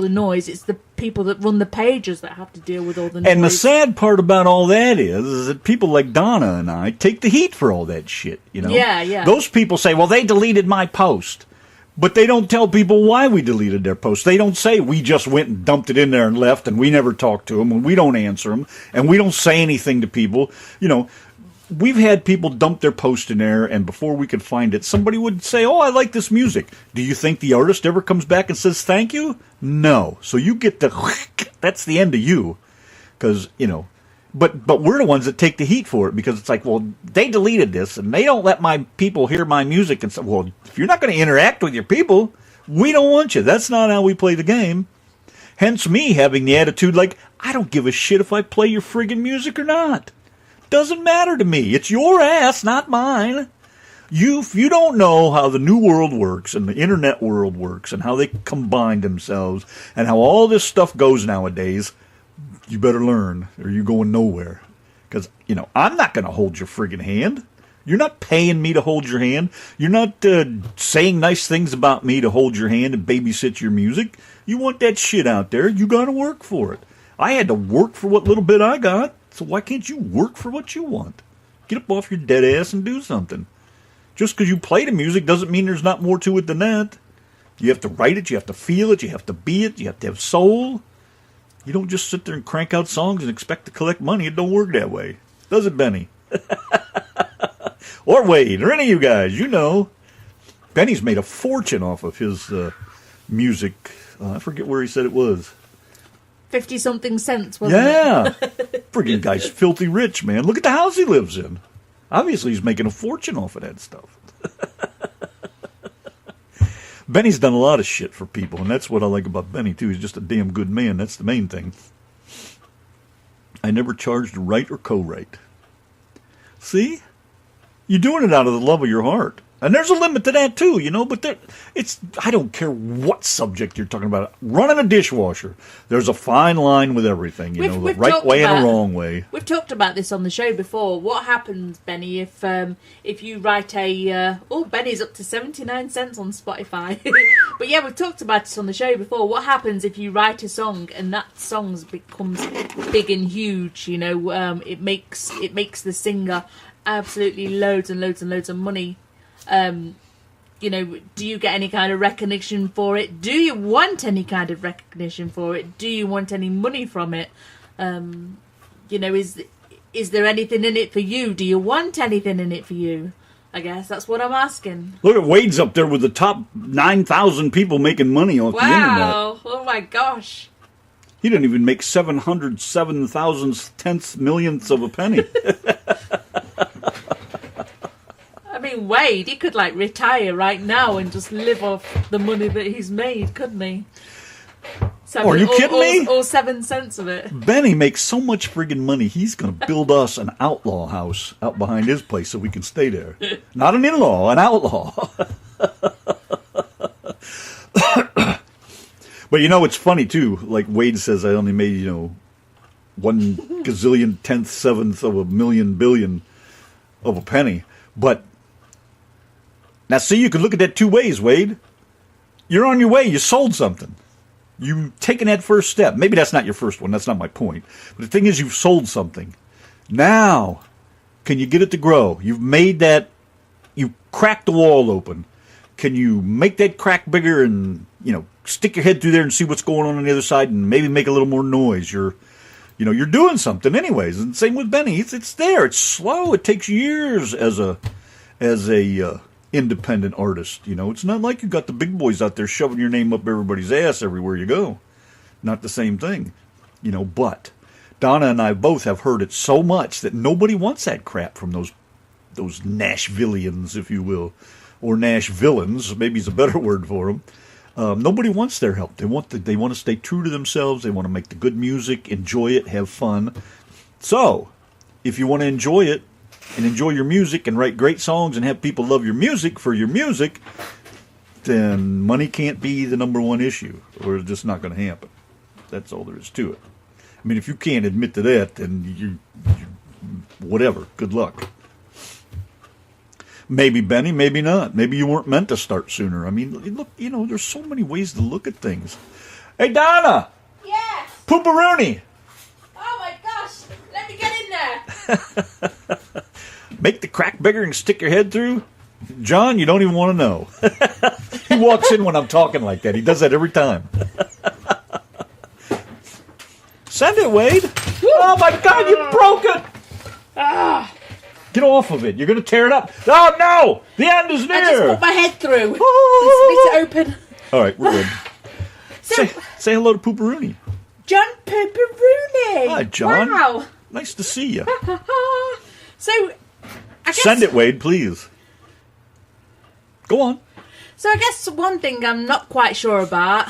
noise. It's the people that run the pages that have to deal with all the noise. And the sad part about all that is that people like Donna and I take the heat for all that shit, Yeah. Those people say, well, they deleted my post. But they don't tell people why we deleted their post. They don't say we just went and dumped it in there and left and we never talked to them and we don't answer them and we don't say anything to people. We've had people dump their post in there, and before we could find it, somebody would say, oh, I like this music. Do you think the artist ever comes back and says thank you? No. So you get that's the end of you. Because, But we're the ones that take the heat for it because it's like, well, they deleted this and they don't let my people hear my music. And so, well, if you're not going to interact with your people, we don't want you. That's not how we play the game. Hence me having the attitude like, I don't give a shit if I play your friggin' music or not. Doesn't matter to me. It's your ass, not mine. If you don't know how the new world works and the internet world works and how they combine themselves and how all this stuff goes nowadays, you better learn or you're going nowhere. Because, I'm not going to hold your friggin' hand. You're not paying me to hold your hand. You're not saying nice things about me to hold your hand and babysit your music. You want that shit out there, you got to work for it. I had to work for what little bit I got, so why can't you work for what you want? Get up off your dead ass and do something. Just because you play the music doesn't mean there's not more to it than that. You have to write it, you have to feel it, you have to be it, you have to have soul. You don't just sit there and crank out songs and expect to collect money. It don't work that way. Does it, Benny? Or Wade, or any of you guys, Benny's made a fortune off of his music. I forget where he said it was. 50-something cents, wasn't it? Yeah. Friggin' guy's filthy rich, man. Look at the house he lives in. Obviously, he's making a fortune off of that stuff. Benny's done a lot of shit for people, and that's what I like about Benny, too. He's just a damn good man. That's the main thing. I never charged to write or co-write. See? You're doing it out of the love of your heart. And there's a limit to that, too, but I don't care what subject you're talking about. Running a dishwasher, there's a fine line with everything, the right way and a wrong way. We've talked about this on the show before. What happens, Benny, if you write Benny's up to 79 cents on Spotify. But yeah, we've talked about this on the show before. What happens if you write a song and that song becomes big and huge, it makes the singer absolutely loads and loads and loads of money. Do you get any kind of recognition for it? Do you want any kind of recognition for it? Do you want any money from it? Is there anything in it for you? Do you want anything in it for you? I guess that's what I'm asking. Look at Wade's up there with the top 9,000 people making money off the internet. Wow! Oh my gosh! He didn't even make 707,000 millionths of a penny. I mean, Wade, he could retire right now and just live off the money that he's made, couldn't he? Are you kidding me? All 7 cents of it. Benny makes so much friggin' money, he's going to build us an outlaw house out behind his place so we can stay there. Not an in-law, an outlaw. But it's funny, too. Like Wade says, I only made, 1 gazillion, 10th, 7th of a million billion of a penny. But now, see, you could look at that two ways, Wade. You're on your way. You sold something. You've taken that first step. Maybe that's not your first one. That's not my point. But the thing is, you've sold something. Now, can you get it to grow? You've made that. You cracked the wall open. Can you make that crack bigger and, stick your head through there and see what's going on the other side and maybe make a little more noise? You're doing something anyways. And same with Benny. It's there. It's slow. It takes years as a independent artist. It's not like you got the big boys out there shoving your name up everybody's ass everywhere you go. Not the same thing. But Donna and I both have heard it so much that nobody wants that crap from those Nashvillians, if you will, or Nashvillains, maybe is a better word for them. Nobody wants their help. They want to stay true to themselves. They want to make the good music, enjoy it, have fun. So, if you want to enjoy it and enjoy your music and write great songs and have people love your music for your music, then money can't be the number one issue, or it's just not going to happen. That's all there is to it. I mean, if you can't admit to that, then you whatever. Good luck. Maybe, Benny, maybe not. Maybe you weren't meant to start sooner. I mean, look, there's so many ways to look at things. Hey, Donna! Yes! Pooperoonie! Oh my gosh! Let me get in there! Make the crack bigger and stick your head through? John, you don't even want to know. He walks in when I'm talking like that. He does that every time. Send it, Wade. Woo. Oh my God, you broke it! Ah! Get off of it. You're going to tear it up. Oh, no! The end is near! I just put my head through. Split it open. All right, we're good. Say hello to Pooperoonie. John Pooperoonie. Hi, John. Wow. Nice to see you. So, I guess... Send it, Wade, please. Go on. So I guess one thing I'm not quite sure about...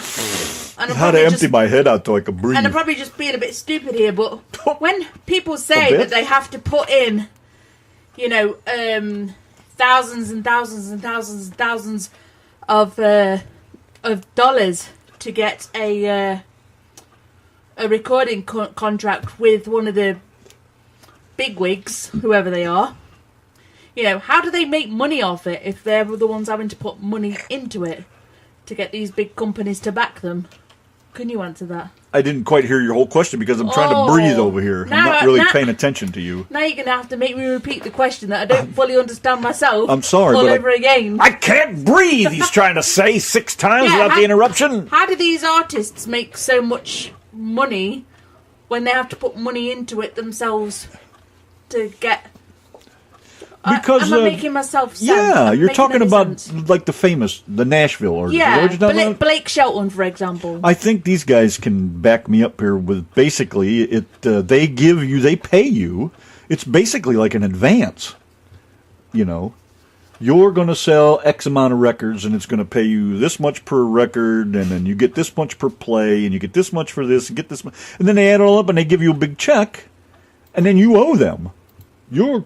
And How to empty my head out so I could breathe. And I'm probably just being a bit stupid here, but when people say that they have to put in, you know, thousands and thousands and thousands and thousands of dollars to get a recording contract with one of the bigwigs, whoever they are, you know, how do they make money off it if they're the ones having to put money into it to get these big companies to back them? Can you answer that? I didn't quite hear your whole question because I'm trying to breathe over here. I'm not really paying attention to you. Now you're going to have to make me repeat the question that I don't fully understand myself. I'm sorry, all but over again. I can't breathe, he's trying to say 6 times without the interruption. How do these artists make so much money when they have to put money into it themselves to get... Because am I making myself sense? Yeah, you're talking about like the Nashville artists. Yeah, Blake Shelton, for example. I think these guys can back me up here with basically they pay you. It's basically like an advance. You know, you're going to sell X amount of records, and it's going to pay you this much per record, and then you get this much per play, and you get this much for this, and get this much, and then they add it all up, and they give you a big check, and then you owe them. You're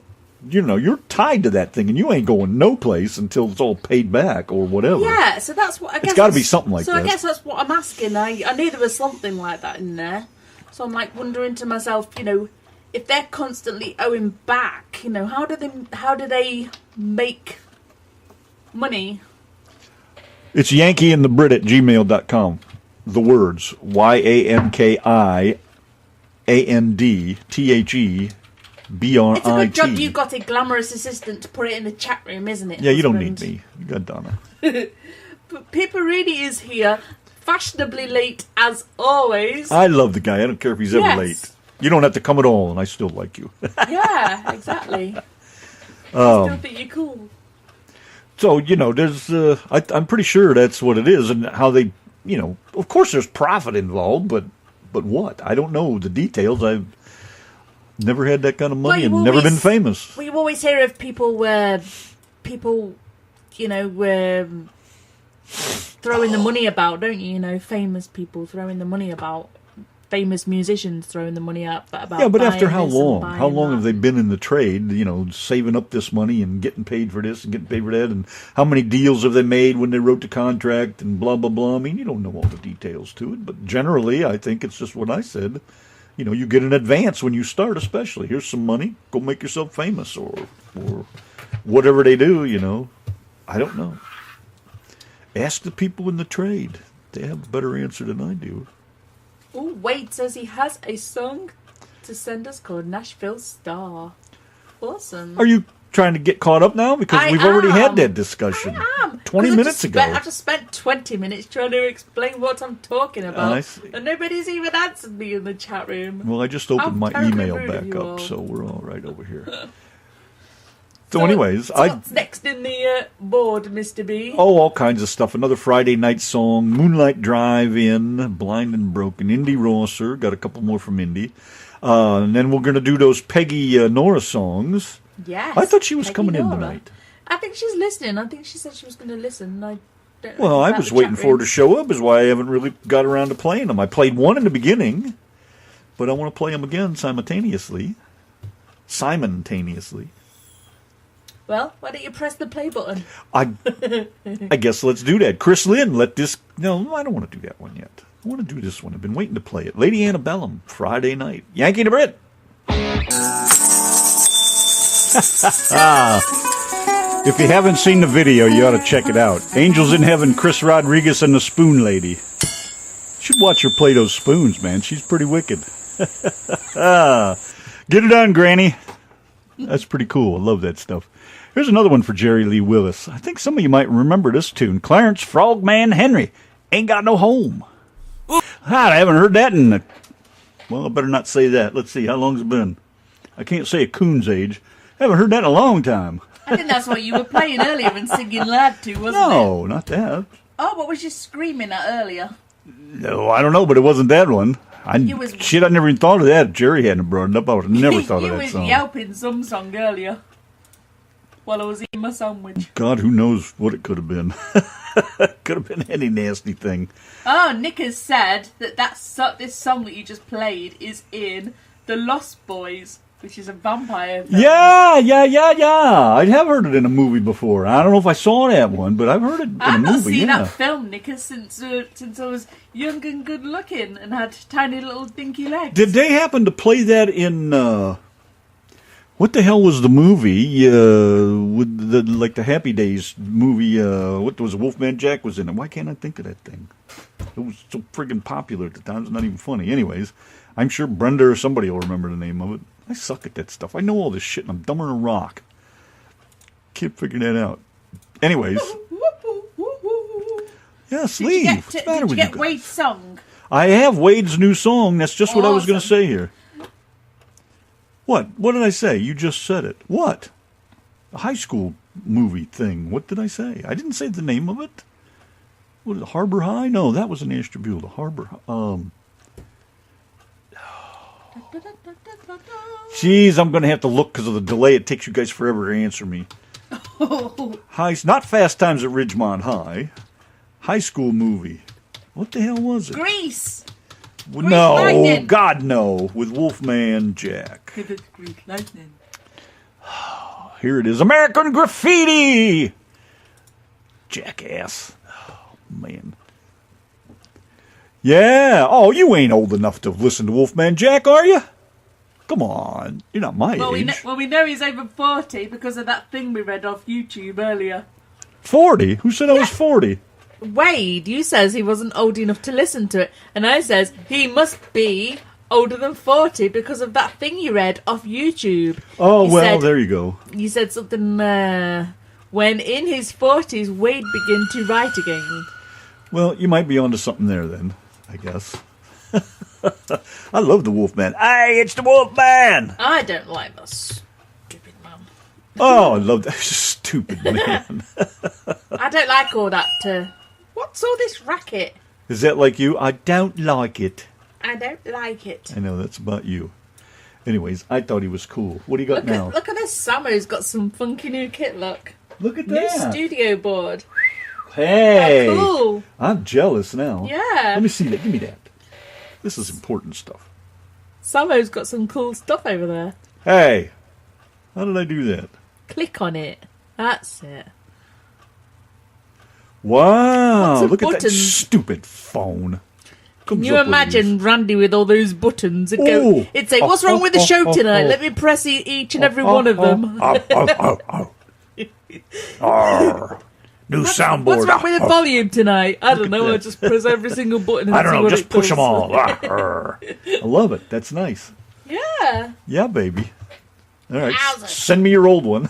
tied to that thing, and you ain't going no place until it's all paid back or whatever. Yeah, so that's what I guess. It's got to be something like that. So I guess that's what I'm asking. I knew there was something like that in there. So I'm like wondering to myself, you know, if they're constantly owing back, you know, how do they make money? It's Yanky and the Brit at gmail.com. The words YANKIANDTHE. B-R-I-T. It's a good job you got a glamorous assistant to put it in the chat room, isn't it? Yeah, you don't need me. You got Donna. But Pipperini is here, fashionably late as always. I love the guy. I don't care if he's ever late. You don't have to come at all, and I still like you. Yeah, exactly. I still think you're cool. So, you know, there's... I'm pretty sure that's what it is, and how they... You know, of course there's profit involved, but what? I don't know the details. I've never had that kind of money and never been famous. We always hear of people where you know, throwing the money about, don't you? You know, famous people throwing the money about, famous musicians throwing the money out about. Yeah, but after how long? How long that. have they been in the trade? You know, saving up this money and getting paid for this and getting paid for that, and how many deals have they made when they wrote the contract and blah blah blah. I mean, you don't know all the details to it, but generally, I think it's just what I said. You know, you get an advance when you start, especially. Here's some money. Go make yourself famous or whatever they do, you know. I don't know. Ask the people in the trade. They have a better answer than I do. Oh, Wade says he has a song to send us called Nashville Star. Awesome. Are you trying to get caught up now? Because we've already had that discussion. I am. 20 minutes ago. I just spent 20 minutes trying to explain what I'm talking about. And nobody's even answered me in the chat room. Well, I just opened my email back up, so we're all right over here. So anyways, what's next in the board, Mr. B? Oh, all kinds of stuff. Another Friday night song, Moonlight Drive-In, Blind and Broken, Indy Rosser, got a couple more from Indy. And then we're going to do those Peggy Nora songs. Yes. I thought she was Peggy coming Nora. in tonight. I think she's listening. I think she said she was going to listen. Well, I was waiting for her to show up, is why I haven't really got around to playing them. I played one in the beginning, but I want to play them again simultaneously. Well, why don't you press the play button? I guess let's do that. Chris Lynn, No, I don't want to do that one yet. I want to do this one. I've been waiting to play it. Lady Antebellum, Friday night. Yankee and the Brit. If you haven't seen the video, you ought to check it out. Angels in Heaven, Chris Rodriguez and the Spoon Lady. You should watch her play those spoons, man. She's pretty wicked. Get it on, Granny. That's pretty cool. I love that stuff. Here's another one for Jerry Lee Willis. I think some of you might remember this tune. Clarence Frogman Henry, Ain't Got No Home. I haven't heard that well, I better not say that. Let's see, how long's it been? I can't say a coon's age. I haven't heard that in a long time. I think that's what you were playing earlier and singing loud to, wasn't it? No, not that. Oh, what was you screaming at earlier? No, I don't know, but it wasn't that one. I never even thought of that. If Jerry hadn't brought it up, I would have never thought of that song. You was yelping some song earlier while I was eating my sandwich. God, who knows what it could have been. Could have been any nasty thing. Oh, Nick has said that this song that you just played is in The Lost Boys, which is a vampire film. Yeah. I have heard it in a movie before. I don't know if I saw that one, but I've heard it in a movie. I've not seen that film, Nick, since I was young and good looking and had tiny little dinky legs. Did they happen to play that in... what the hell was the movie with the Happy Days movie? What was it? Wolfman Jack was in it. Why can't I think of that thing? It was so friggin' popular at the time. It's not even funny. Anyways, I'm sure Brenda or somebody will remember the name of it. I suck at that stuff. I know all this shit, and I'm dumber than a rock. Can't figure that out. Anyways, yes, leave. What's the matter with you guys? Did you get Wade's song? I have Wade's new song. That's just what I was going to say here. What? What did I say? You just said it. What? A high school movie thing. What did I say? I didn't say the name of it. What is it, Harbor High? No, that was an Ashtabula. The Harbor. Jeez, I'm going to have to look because of the delay. It takes you guys forever to answer me. Not Fast Times at Ridgemont High. High school movie. What the hell was it? Grease. No, Lightning. God no. With Wolfman Jack. Grease Lightning. Here it is. American Graffiti. Jackass. Oh, man. Yeah. Oh, you ain't old enough to listen to Wolfman Jack, are you? Come on. You're not my age. We know he's over 40 because of that thing we read off YouTube earlier. 40? Who said I was 40? Wade, you says he wasn't old enough to listen to it. And I says he must be older than 40 because of that thing you read off YouTube. Oh, there you go. You said something, when in his 40s, Wade began to write again. Well, you might be onto something there then, I guess. I love the Wolfman. Hey, it's the Wolfman! I don't like the stupid man. Oh, I love that stupid man. I don't like all that. What's all this racket? Is that like you? I don't like it. I don't like it. I know, that's about you. Anyways, I thought he was cool. What do you got now? Look at this. Samu's got some funky new kit, look. Look at new that. New studio board. Hey. Oh, cool. I'm jealous now. Yeah. Let me see that. Give me that. This is important stuff. Samu's got some cool stuff over there. Hey. How did I do that? Click on it. That's it. Wow. Look at that stupid phone. Can you imagine Randy with all those buttons? It'd say, what's wrong with the show tonight? Let me press each and every one of them. New soundboard. What's wrong with the volume tonight? I don't know. I just press every single button and I don't know. Just push them all. I love it. That's nice. Yeah. Yeah, baby. All right. Send me your old one.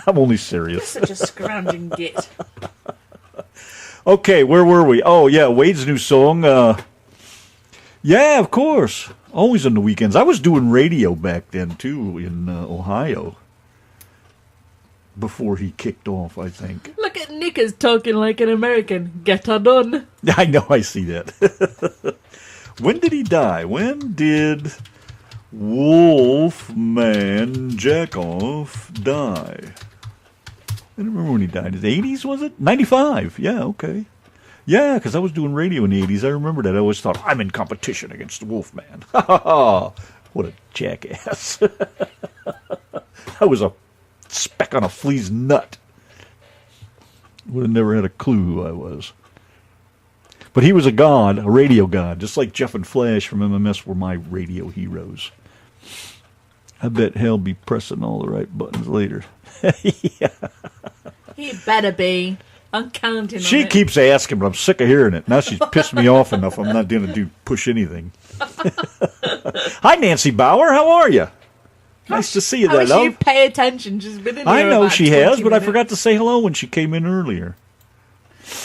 I'm only serious. You're such a scrounging git. Okay, where were we? Oh, yeah, Wade's new song. Yeah, of course. Always on the weekends. I was doing radio back then, too, in Ohio. Before he kicked off, I think. Look at Nick is talking like an American. Get her done. I know, I see that. When did he die? When did Wolfman Jackoff die? I don't remember when he died. In the 80s, was it? 95. Yeah, okay. Yeah, because I was doing radio in the 80s. I remember that. I always thought, I'm in competition against the Wolfman. Ha ha ha. What a jackass. I was a speck on a flea's nut. Would have never had a clue who I was. But he was a god, a radio god, just like Jeff and Flash from MMS were my radio heroes. I bet he'll be pressing all the right buttons later. Yeah. He better be. I'm counting on She it. keeps asking, but I'm sick of hearing it. Now she's pissed me off enough. I'm not going to push anything. Hi, Nancy Bauer. How are you? Nice to see you there, wish love. you'd pay attention. She's been in here I know about she 20 has, but I minutes. forgot to say hello when she came in earlier.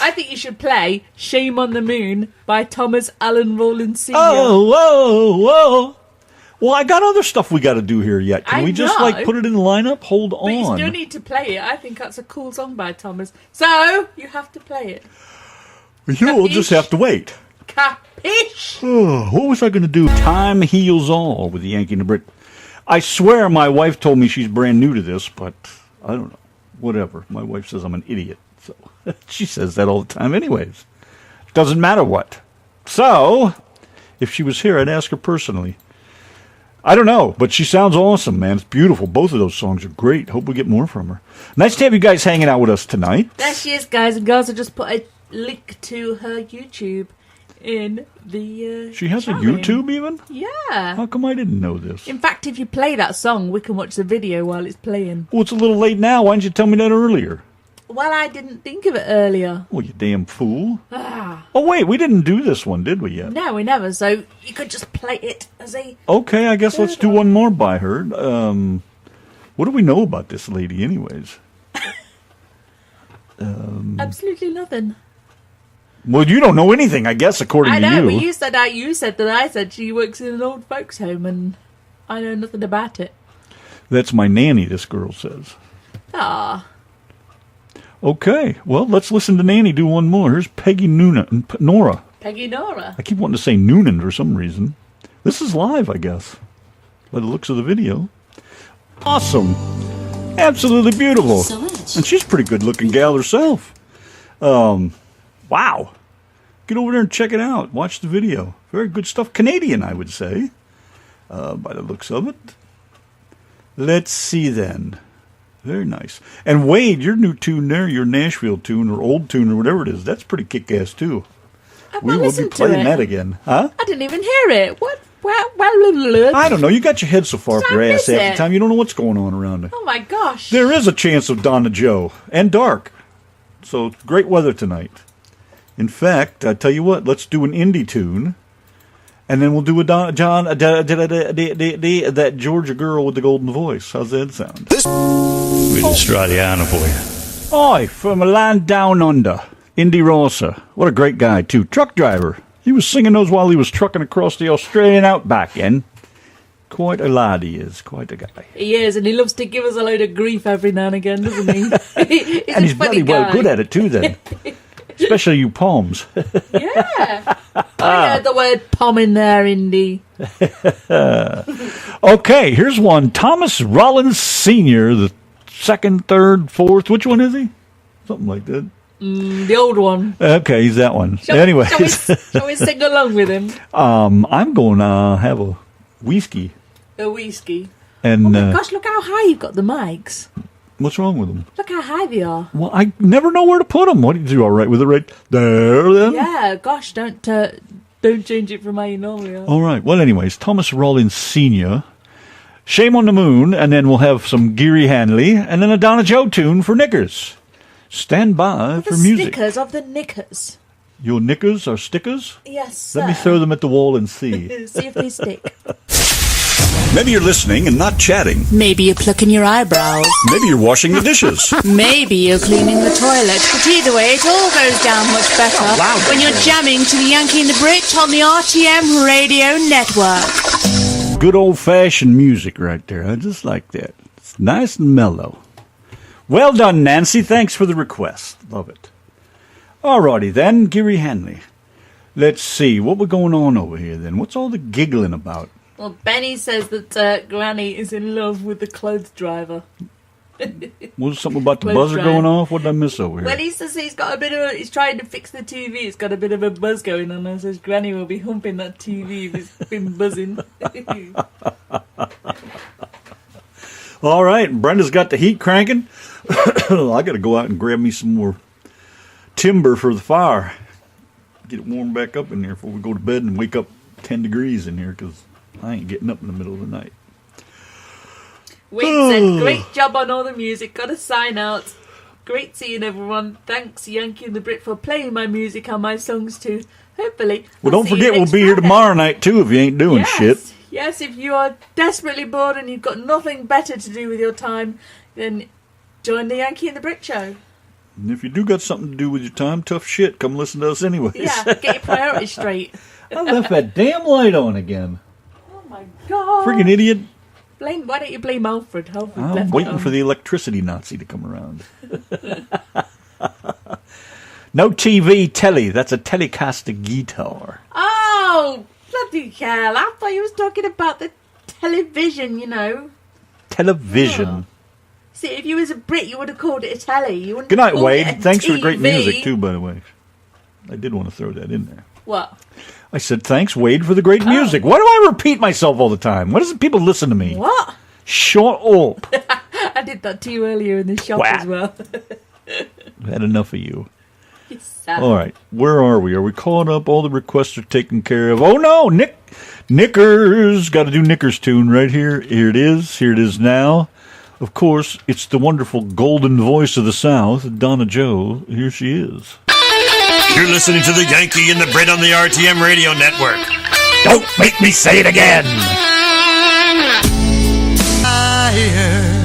I think you should play Shame on the Moon by Thomas Allen Rowland Sr. Oh, whoa, whoa. Well, I got other stuff we got to do here yet. Can I we just, know. put it in the lineup? Hold But you on. still need to play it. I think that's a cool song by Thomas. So, you have to play it. You will just have to wait. Capiche? What was I going to do? Time heals all with the Yankee and the Brit. I swear my wife told me she's brand new to this, but I don't know. Whatever. My wife says I'm an idiot. So she says that all the time anyways. Doesn't matter what. So, if she was here, I'd ask her personally. I don't know, but she sounds awesome, man. It's beautiful. Both of those songs are great. Hope we get more from her. Nice to have you guys hanging out with us tonight. There she is, guys and girls. I just put a link to her YouTube in the She has a chat YouTube room. even? Yeah. How come I didn't know this? In fact, if you play that song, we can watch the video while it's playing. Well, it's a little late now. Why didn't you tell me that earlier? Well, I didn't think of it earlier. Oh, you damn fool. Oh, wait, we didn't do this one, did we yet? No, we never. So you could just play it as a... Okay, I guess let's do one more by her. What do we know about this lady anyways? Absolutely nothing. Well, you don't know anything, I guess, according I to know, you. but you said that I said she works in an old folks' home, and I know nothing about it. That's my nanny, this girl says. Ah. Okay, well, let's listen to Nanny do one more. Here's Peggy Nora. Peggy Nora. I keep wanting to say Noonan for some reason. This is live, I guess, by the looks of the video. Awesome. Absolutely beautiful. And she's a pretty good-looking gal herself. Wow. Get over there and check it out. Watch the video. Very good stuff. Canadian, I would say, by the looks of it. Let's see, then. Very nice. And Wade, your new tune there, your Nashville tune or old tune or whatever it is, that's pretty kick-ass, too. We will be playing that again. Huh? I didn't even hear it. What? I don't know. You got your head so far up your ass half the time, you don't know what's going on around it. Oh, my gosh. There is a chance of Donna Joe. And dark. So, great weather tonight. In fact, I tell you what, let's do an indie tune. And then we'll do a that Georgia girl with the golden voice. How's that sound? With Australiana boy. Oi, from a land down under. Indy Rossa. What a great guy, too. Truck driver. He was singing those while he was trucking across the Australian outback, and quite a lad he is. Quite a guy. He is, and he loves to give us a load of grief every now and again, doesn't he? And he's bloody well good at it, too, then. Especially you palms. Yeah. I heard the word pom in there, Indy. Okay, here's one. Thomas Rollins Sr., the second, third, fourth. Which one is he? Something like that. The old one. Okay, he's that one. Anyway. Shall we sing along with him? I'm going to have a whiskey. A whiskey. And, oh my gosh, look how high you've got the mics. What's wrong with them? Look how high they are. Well, I never know where to put them. What do you do? All right with it right there, then? Yeah, gosh, don't change it from how you normally are. All right. Well, anyways, Thomas Rollins Sr., Shame on the Moon, and then we'll have some Geary Hanley, and then a Donna Joe tune for Knickers. Stand by for music. The stickers of the knickers. Your knickers are stickers? Yes, sir. Let me throw them at the wall and see. See if they stick. Maybe you're listening and not chatting. Maybe you're plucking your eyebrows. Maybe you're washing the dishes. Maybe you're cleaning the toilet. But either way, it all goes down much better when you're jamming to the Yankee and the Brit on the RTM Radio Network. Good old-fashioned music right there. I just like that. It's nice and mellow. Well done, Nancy. Thanks for the request. Love it. Alrighty then, Geary Hanley. Let's see. What we're going on over here then? What's all the giggling about? Well, Benny says that Granny is in love with the clothes driver. Was something about the Clothes buzzer dryer. going off? What did I miss over here? Well, he says he's trying to fix the TV. It's got a bit of a buzz going on, and says Granny will be humping that TV if it's been buzzing. All right, Brenda's got the heat cranking. I got to go out and grab me some more timber for the fire. Get it warmed back up in here before we go to bed and wake up 10 degrees in here because I ain't getting up in the middle of the night. Wade said, great job on all the music. Got to sign out. Great seeing everyone. Thanks, Yankee and the Brit, for playing my music and my songs too. Hopefully. Well, I'll don't see you forget, we'll next be here Friday. tomorrow night, too, if you ain't doing shit. Yes, if you are desperately bored and you've got nothing better to do with your time, then join the Yankee and the Brit show. And if you do got something to do with your time, tough shit, come listen to us anyways. Yeah, get your priorities straight. I left that damn light on again. Oh my god. Friggin' idiot. Why don't you blame Alfred? Alfred I'm left it waiting on. for the electricity Nazi to come around. No TV, telly. That's a Telecaster guitar. Oh, bloody hell. I thought you was talking about the television, you know. Television. Oh. See, if you was a Brit, you would have called it a telly. You wouldn't Good night, have called Wade. it a Thanks for the TV. great music, too, by the way. I did want to throw that in there. What? I said, thanks, Wade, for the great music. Why do I repeat myself all the time? Why doesn't people listen to me? What? Shut up. I did that to you earlier in the shop as well. I've had enough of you. Sad. All right, where are we? Are we caught up? All the requests are taken care of. Oh, no, Knickers. Got to do Knickers tune right here. Here it is. Here it is now. Of course, it's the wonderful golden voice of the South, Donna Joe. Here she is. You're listening to the Yankee and the Brit on the RTM Radio Network. Don't make me say it again.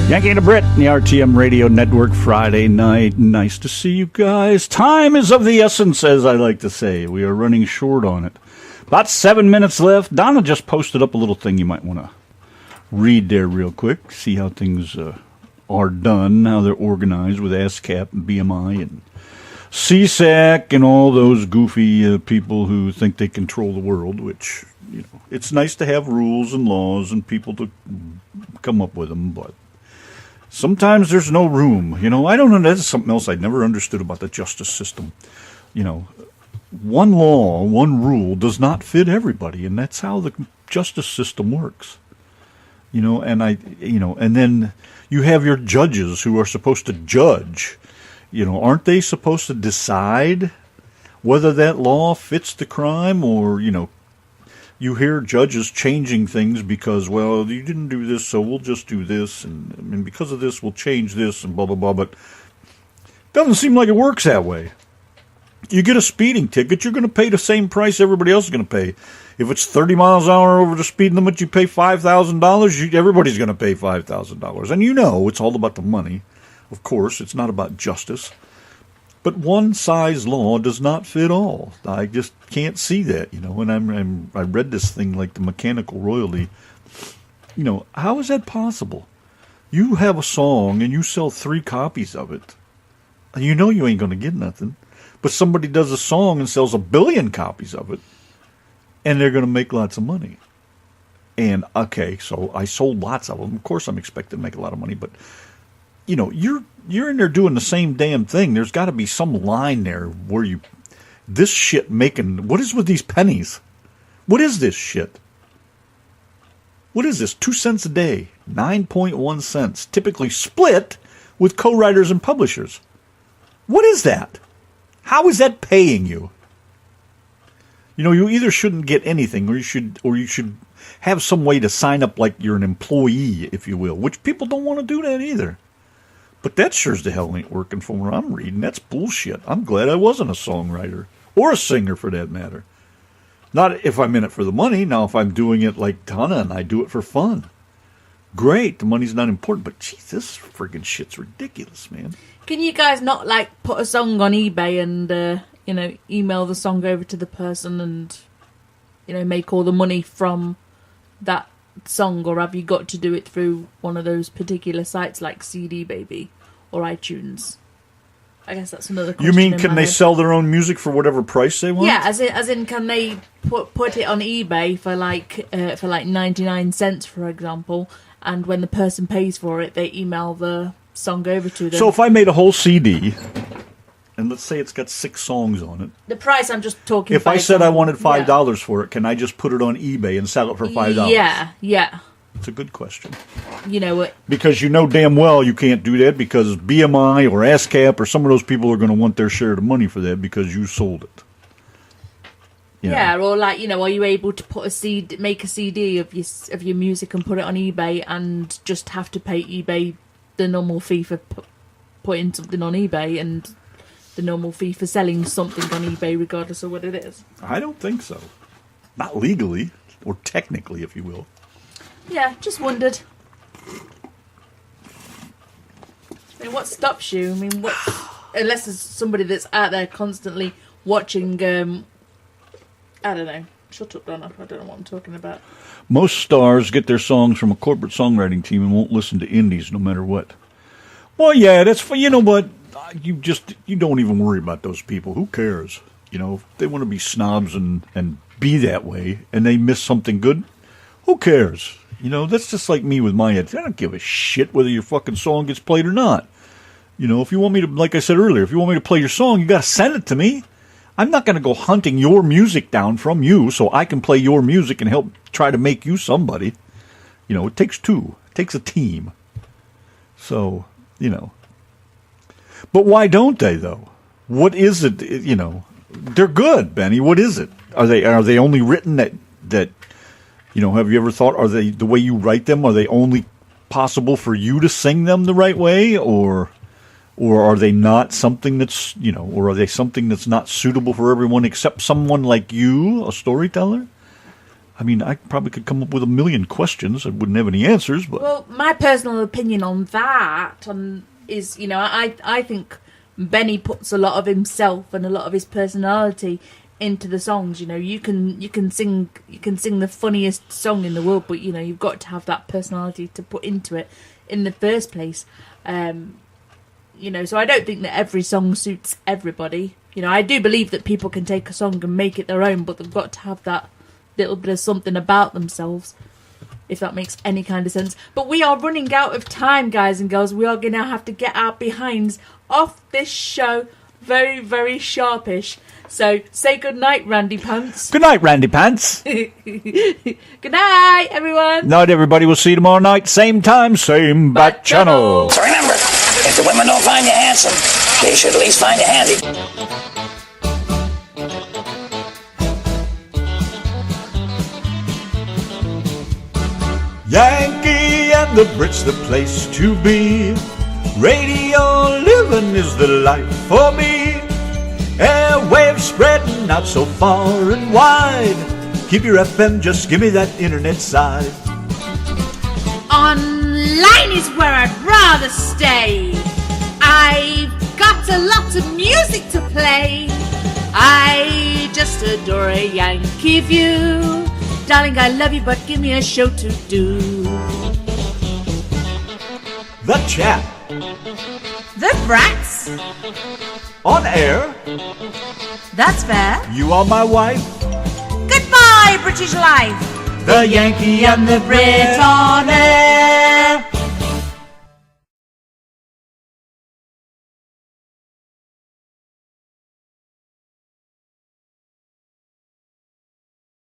Yankee and the Brit, the RTM Radio Network, Friday night. Nice to see you guys. Time is of the essence, as I like to say. We are running short on it. About 7 minutes left. Donna just posted up a little thing you might want to read there real quick. See how things are done, how they're organized with ASCAP and BMI and CSAC and all those goofy people who think they control the world, which, you know, it's nice to have rules and laws and people to come up with them, but sometimes there's no room. You know, I don't know. That's something else I never understood about the justice system. You know, one law, one rule does not fit everybody, and that's how the justice system works. You know, and then you have your judges who are supposed to judge. You know, aren't they supposed to decide whether that law fits the crime? Or, you know, you hear judges changing things because, well, you didn't do this, so we'll just do this, and because of this, we'll change this, and blah, blah, blah. But it doesn't seem like it works that way. You get a speeding ticket, you're going to pay the same price everybody else is going to pay. If it's 30 miles an hour over the speed limit, you pay $5,000, everybody's going to pay $5,000. And you know it's all about the money. Of course, it's not about justice. But one size law does not fit all. I just can't see that, you know. And I read this thing like the mechanical royalty. You know, how is that possible? You have a song and you sell 3 copies of it. And you know you ain't going to get nothing. But somebody does a song and sells 1 billion copies of it. And they're going to make lots of money. And, okay, so I sold lots of them. Of course I'm expected to make a lot of money, but you know, you're in there doing the same damn thing. There's got to be some line there where this shit making, what is with these pennies? What is this shit? What is this? 2 cents a day, 9.1 cents, typically split with co-writers and publishers. What is that? How is that paying you? You know, you either shouldn't get anything, or you should have some way to sign up like you're an employee, if you will, which people don't want to do that either. But that sure as the hell ain't working from what I'm reading. That's bullshit. I'm glad I wasn't a songwriter, or a singer for that matter. Not if I'm in it for the money. Now, if I'm doing it like Donna and I do it for fun, great. The money's not important. But, geez, this friggin' shit's ridiculous, man. Can you guys not, like, put a song on eBay and, you know, email the song over to the person and, you know, make all the money from that song? Or have you got to do it through one of those particular sites like CD Baby or iTunes? I guess that's another question. You mean, can they sell their own music for whatever price they want? Yeah, as in can they put it on eBay for like 99 cents, for example, and when the person pays for it, they email the song over to them. So if I made a whole CD, and let's say it's got 6 songs on it. The price I'm just talking about. If I said I wanted $5 yeah. for it, can I just put it on eBay and sell it for $5? Yeah. It's a good question. You know what? Because you know damn well you can't do that because BMI or ASCAP or some of those people are going to want their share of the money for that because you sold it. Yeah, or like, you know, are you able to put make a CD of your music and put it on eBay and just have to pay eBay the normal fee for putting something on eBay and the normal fee for selling something on eBay regardless of what it is? I don't think so. Not legally, or technically, if you will. Yeah, just wondered. I mean, what stops you? I mean, what? Unless there's somebody that's out there constantly watching. I don't know. Shut up, Donna. I don't know what I'm talking about. Most stars get their songs from a corporate songwriting team and won't listen to indies no matter what. Well, yeah, that's you know what. you don't even worry about those people. Who cares? You know, if they want to be snobs and be that way, and they miss something good, who cares? You know, that's just like me with my head. I don't give a shit whether your fucking song gets played or not. You know, if you want me to, like I said earlier, if you want me to play your song, you got to send it to me. I'm not going to go hunting your music down from you so I can play your music and help try to make you somebody. You know, it takes two. It takes a team. So, you know. But why don't they, though? What is it, you know? They're good, Benny. What is it? Are they only written that, you know, have you ever thought, are they, the way you write them, are they only possible for you to sing them the right way? Or are they not something that's, you know, or are they something that's not suitable for everyone except someone like you, a storyteller? I mean, I probably could come up with a million questions. I wouldn't have any answers, but... Well, my personal opinion on that is, you know, I think Benny puts a lot of himself and a lot of his personality into the songs. You know, you can sing the funniest song in the world, but, you know, you've got to have that personality to put into it in the first place. You know, so I don't think that every song suits everybody. You know, I do believe that people can take a song and make it their own, but they've got to have that little bit of something about themselves, if that makes any kind of sense. But we are running out of time, guys and girls. We are going to have to get our behinds off this show very, very sharpish. So say good night, Randy Pants. Good night, Randy Pants. Good night, everyone. Night, everybody. We'll see you tomorrow night. Same time, same bat channel. So remember, if the women don't find you handsome, they should at least find you handy. Yankee and the Brit's the place to be. Radio living is the life for me. Airwaves spreading out so far and wide. Keep your FM, just give me that internet side. Online is where I'd rather stay. I've got a lot of music to play. I just adore a Yankee view. Darling, I love you, but give me a show to do. The Chat. The Brats. On air. That's fair. You are my wife. Goodbye, British life. The Yankee and the Brit on air.